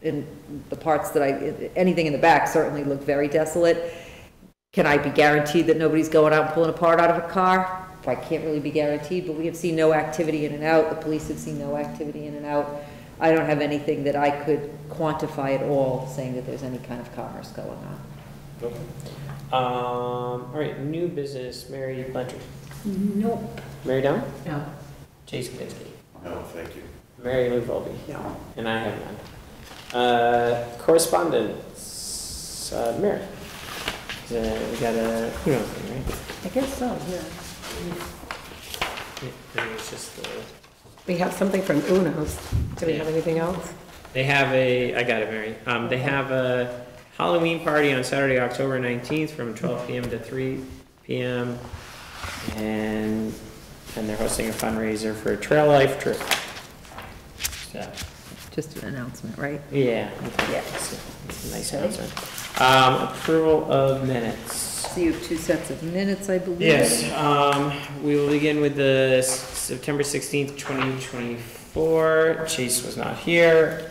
in the parts that anything in the back certainly looked very desolate. Can I be guaranteed that nobody's going out and pulling a part out of a car? I can't really be guaranteed, but we have seen no activity in and out. The police have seen no activity in and out. I don't have anything that I could quantify at all saying that there's any kind of commerce going on. Okay. All right, new business, Mary Blanchard. Nope. Mary Dowling? No. Chase Kaminsky. No, thank you. Mary Lou Volby. No. And I have none. Correspondence, Mary. We got a, who knows, right? I guess so, yeah. I mean, it's just We have something from Uno's. Do we have anything else? they have I got it, Mary. They have a Halloween party on Saturday, October 19th from 12 p.m. to 3 p.m. And they're hosting a fundraiser for a Trail Life trip. So, Just an announcement, right? yeah. It's a nice announcement. Approval of minutes. So you have two sets of minutes, I believe. Yes, we will begin with the September 16th, 2024. Chase was not here.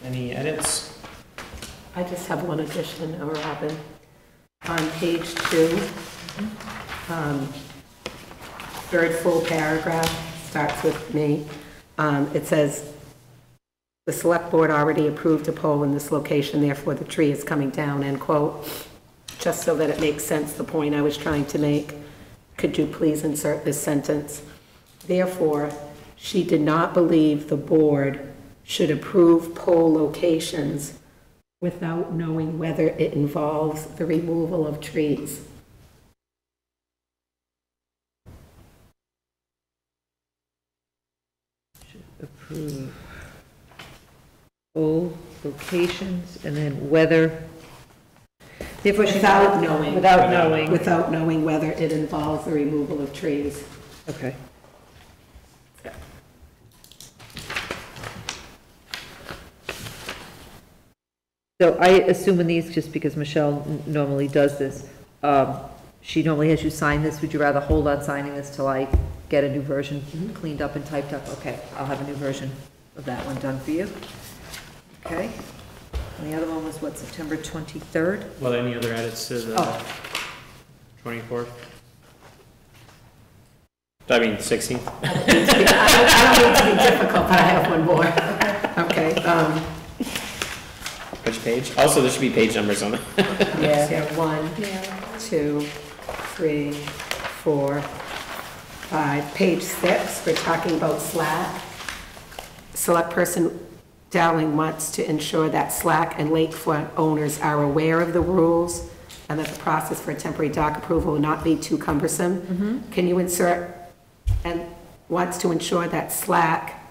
Any edits? I just have one addition, Robin. On page 2, third full paragraph, starts with me. It says, "The select board already approved a pole in this location, therefore the tree is coming down," end quote. Just so that it makes sense, the point I was trying to make, could you please insert this sentence? "Therefore, she did not believe the board should approve pole locations without knowing whether it involves the removal of trees." Approve all locations, and then whether, therefore she. Without knowing. Without knowing. Without knowing whether it involves the removal of trees. Okay. So I assume in these, just because Michelle normally does this, she normally has you sign this. Would you rather hold on signing this till I get a new version cleaned up and typed up? Okay, I'll have a new version of that one done for you. Okay. And the other one was what, September 23rd? Well, any other edits to the 24th? I mean, 16th. I don't mean to be difficult, but I have one more. Okay. Which page? Also, there should be page numbers on it. Yeah, 1, 2, 3, 4, 5. Page 6, we're talking about slack. Select person Dowling wants to ensure that slack and lakefront owners are aware of the rules and that the process for temporary dock approval will not be too cumbersome. Can you insert, and wants to ensure that slack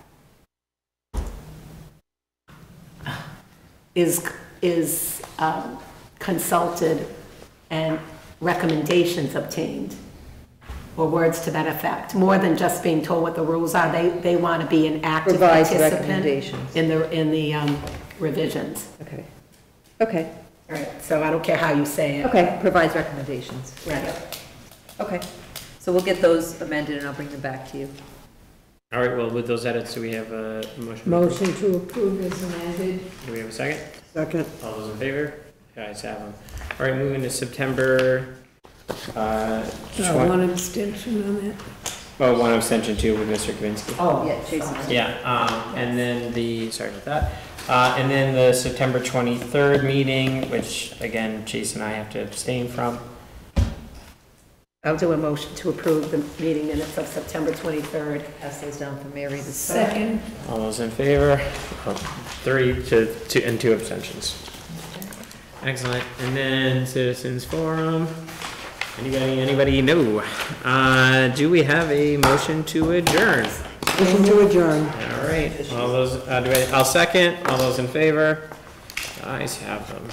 is consulted and recommendations obtained, or words to that effect, more than just being told what the rules are. They want to be an active Provide participant recommendations. in the revisions. Okay. Okay. All right, so I don't care how you say it. Okay, provides recommendations. Right. Okay. So we'll get those amended and I'll bring them back to you. All right, well, with those edits, do we have a motion? Motion to approve is amended. Do we have a second? Second. All those in favor? Guys have them. All right, moving to September, One abstention on that. well, one abstention too with Mr. Kavinsky. Oh, Yeah, Jason. Yeah, and then sorry about that. And then the September 23rd meeting, which again, Chase and I have to abstain from. I'll do a motion to approve the meeting minutes of September 23rd. Pass those down for Mary the Second. All those in favor? 3 to 2 and 2 abstentions. Excellent. And then citizens forum. Anybody? No. Do we have a motion to adjourn? Motion to adjourn. All right. All those, I'll second. All those in favor? Guys have them.